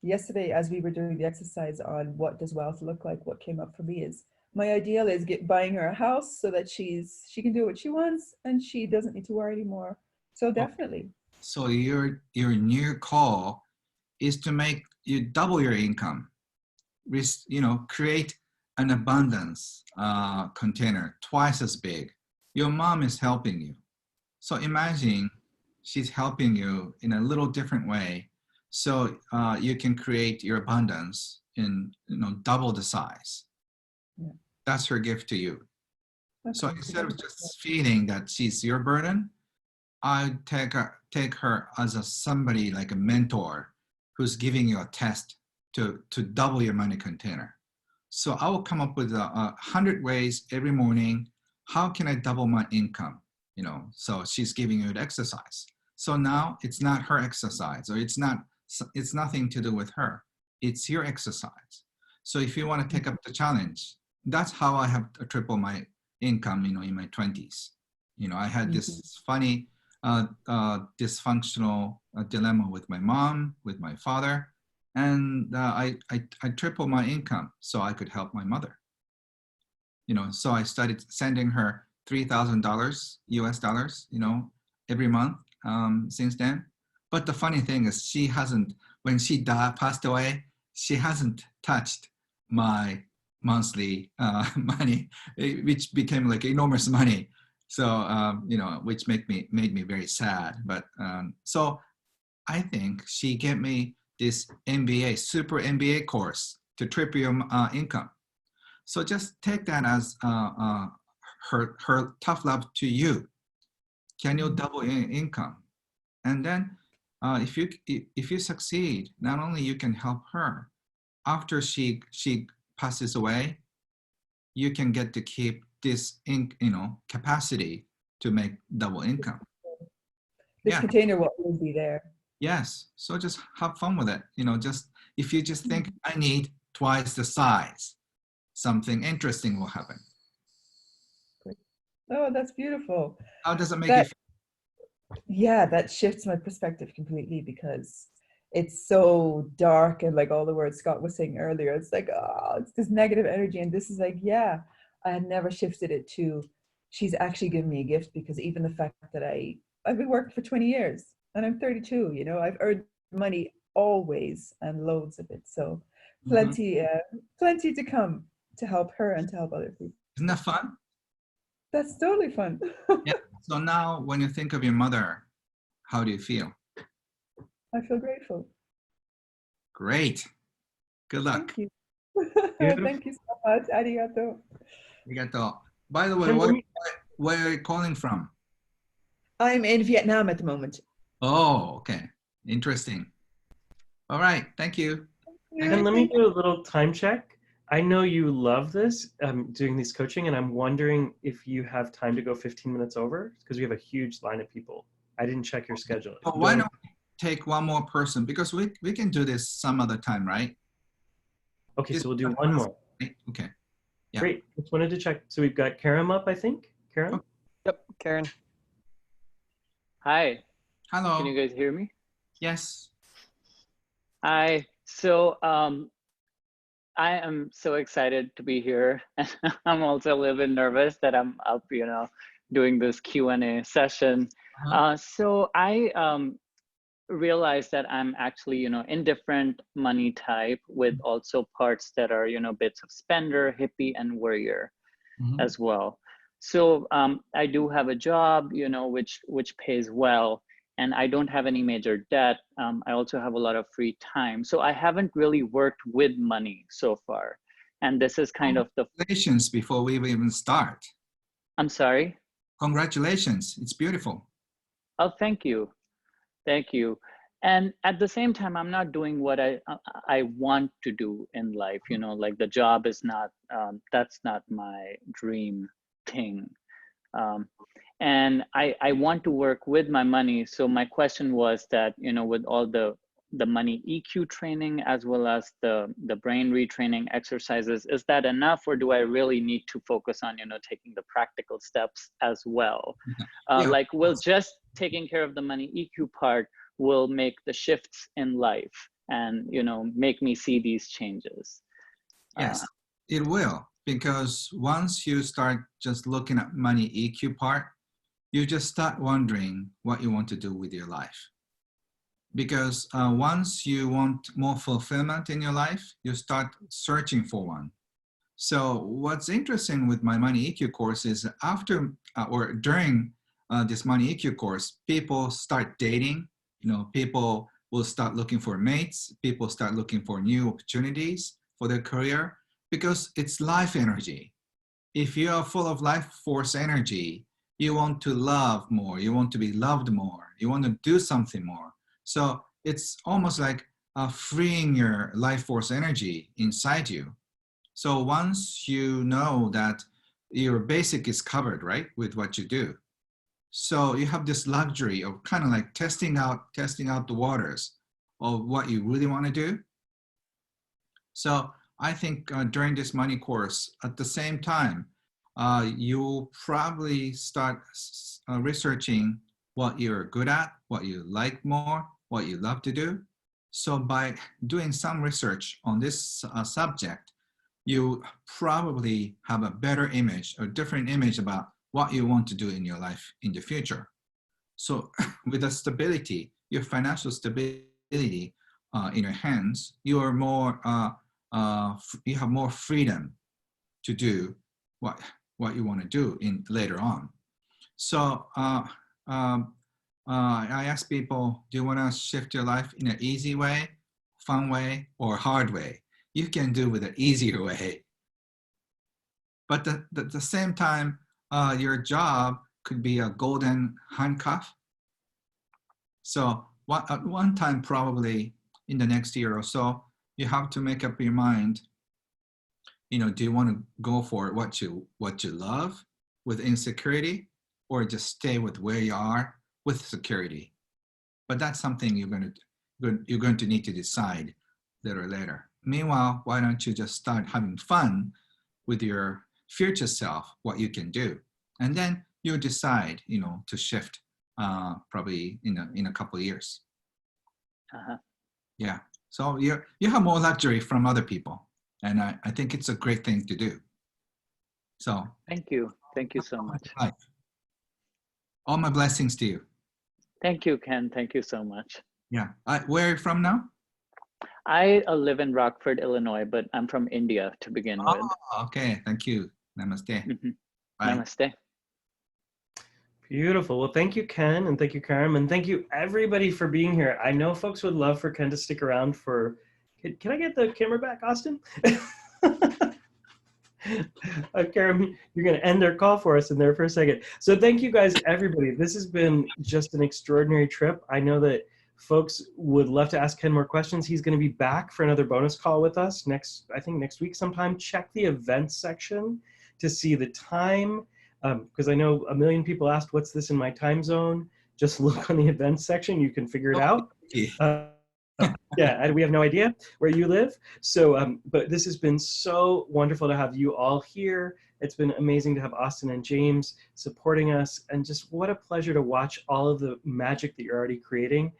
Yesterday, as we were doing the exercise on what does wealth look like, what came up for me is my ideal is buying her a house so that she can do what she wants and she doesn't need to worry anymore. So definitely. So your new call is to make you double your income, create an abundance container twice as big. Your mom is helping you. So imagine she's helping you in a little different way. So you can create your abundance in double the size. Yeah. That's her gift to you. Okay. So instead of just feeling that she's your burden, I take her as somebody like a mentor who's giving you a test to double your money container. So I will come up with 100 ways every morning. How can I double my income? So she's giving you the exercise. So now it's not her exercise, or it's nothing to do with her. It's your exercise. So if you want to take up the challenge, that's how I have to triple my income, in my 20s. I had this funny dysfunctional dilemma with my mom, with my father, and I tripled my income so I could help my mother. So I started sending her $3,000 US dollars, every month since then. But the funny thing is, she hasn't, when she passed away, she hasn't touched my monthly money, which became like enormous money. So, which made me very sad. But so I think she gave me this MBA, super MBA course to triple your income. So just take that as her tough love to you. Can you double income? And then if you succeed, not only you can help her, after she passes away, you can get to keep this capacity to make double income. This container will always be there. Yes. So just have fun with it. Just if you just think I need twice the size, something interesting will happen. Great. Oh, that's beautiful. How does it make you feel? Yeah, that shifts my perspective completely, because it's so dark, and like all the words Scott was saying earlier, it's like, oh, it's this negative energy. And this is like, yeah, I had never shifted it to, she's actually given me a gift, because even the fact that I've been working for 20 years and I'm 32, I've earned money always, and loads of it. So plenty to come to help her and to help other people. Isn't that fun? That's totally fun. Yeah. So now when you think of your mother, how do you feel? I feel grateful. Great. Good luck. Thank you. Thank you so much. Arigato. Arigato. By the way, where are you calling from? I'm in Vietnam at the moment. Oh, okay. Interesting. All right. Thank you. And let me do a little time check. I know you love this, doing these coaching, and I'm wondering if you have time to go 15 minutes over, because we have a huge line of people. I didn't check your schedule. But why don't we take one more person? Because we can do this some other time, right? Okay, so we'll do one more. Okay. Yeah. Great. Just wanted to check. So we've got Karen up, I think. Karen? Yep, Karen. Hi. Hello. Can you guys hear me? Yes. Hi. So I am so excited to be here. I'm also a little bit nervous that I'm up, doing this Q&A session. So I realized that I'm actually, indifferent money type, with also parts that are, bits of spender, hippie, and warrior as well. So I do have a job, which pays well, and I don't have any major debt. I also have a lot of free time. So I haven't really worked with money so far. And this is kind of the— Congratulations before we even start. I'm sorry? Congratulations. It's beautiful. Oh, thank you. Thank you. And at the same time, I'm not doing what I want to do in life. Like the job is not, that's not my dream thing. And I want to work with my money. So my question was that, with all the money EQ training, as well as the brain retraining exercises, is that enough, or do I really need to focus on, taking the practical steps as well? Like, will just taking care of the money EQ part will make the shifts in life and, make me see these changes? Yes, it will. Because once you start just looking at money EQ part, you just start wondering what you want to do with your life. Because once you want more fulfillment in your life, you start searching for one. So what's interesting with my money EQ course is after or during this money EQ course, people start dating. People will start looking for mates. People start looking for new opportunities for their career, because it's life energy. If you are full of life force energy, you want to love more. You want to be loved more. You want to do something more. So it's almost like freeing your life force energy inside you. So once you know that your basic is covered, right, with what you do, so you have this luxury of kind of like testing out the waters of what you really want to do. So I think during this money course, at the same time, you'll probably start researching what you're good at, what you like more, what you love to do. So by doing some research on this subject, you probably have a better image or different image about what you want to do in your life in the future. So with the stability, your financial stability in your hands, you are more, you have more freedom to do what you want to do in later on. So I ask people, do you want to shift your life in an easy way, fun way, or hard way? You can do with an easier way. But at the same time, your job could be a golden handcuff. So at one time, probably in the next year or so, you have to make up your mind, you know, do you want to go for what you love with insecurity, or just stay with where you are with security? But that's something you're going to need to decide later. Meanwhile, why don't you just start having fun with your future self, what you can do, and then you decide, you know, to shift probably in a couple of years. Yeah. So you have more luxury from other people, and I think it's a great thing to do. So thank you so much. All my blessings to you. Thank you, Ken. Thank you so much. Yeah. Where are you from now? I live in Rockford, Illinois, but I'm from India to begin with. Okay. Thank you. Namaste. Bye. Namaste. Beautiful. Well, thank you, Ken, and thank you, Karim, and thank you, everybody, for being here. I know folks would love for Ken to stick around for... Can I get the camera back, Austin? Karim, you're going to end their call for us in there for a second. So thank you, guys, everybody. This has been just an extraordinary trip. I know that folks would love to ask Ken more questions. He's going to be back for another bonus call with us I think next week sometime. Check the events section to see the time, because I know a million people asked, what's this in my time zone? Just look on the events section. You can figure it out. Yeah, and we have no idea where you live. So, but this has been so wonderful to have you all here. It's been amazing to have Austin and James supporting us, and just what a pleasure to watch all of the magic that you're already creating.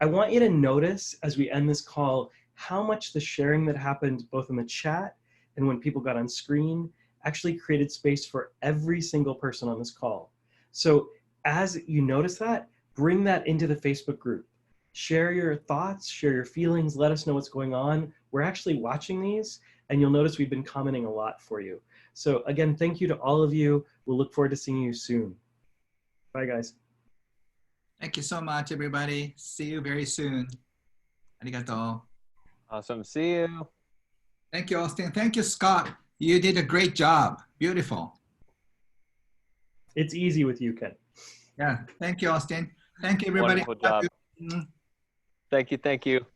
I want you to notice as we end this call how much the sharing that happened both in the chat and when people got on screen actually created space for every single person on this call. So as you notice that, bring that into the Facebook group. Share your thoughts, share your feelings, let us know what's going on. We're actually watching these, and you'll notice we've been commenting a lot for you. So again, thank you to all of you. We'll look forward to seeing you soon. Bye, guys. Thank you so much, everybody. See you very soon. Arigato. Awesome. See you. Thank you, Austin. Thank you, Scott. You did a great job. Beautiful. It's easy with you, Ken. Yeah. Thank you, Austin. Thank you, everybody. Wonderful job. Thank you. Thank you.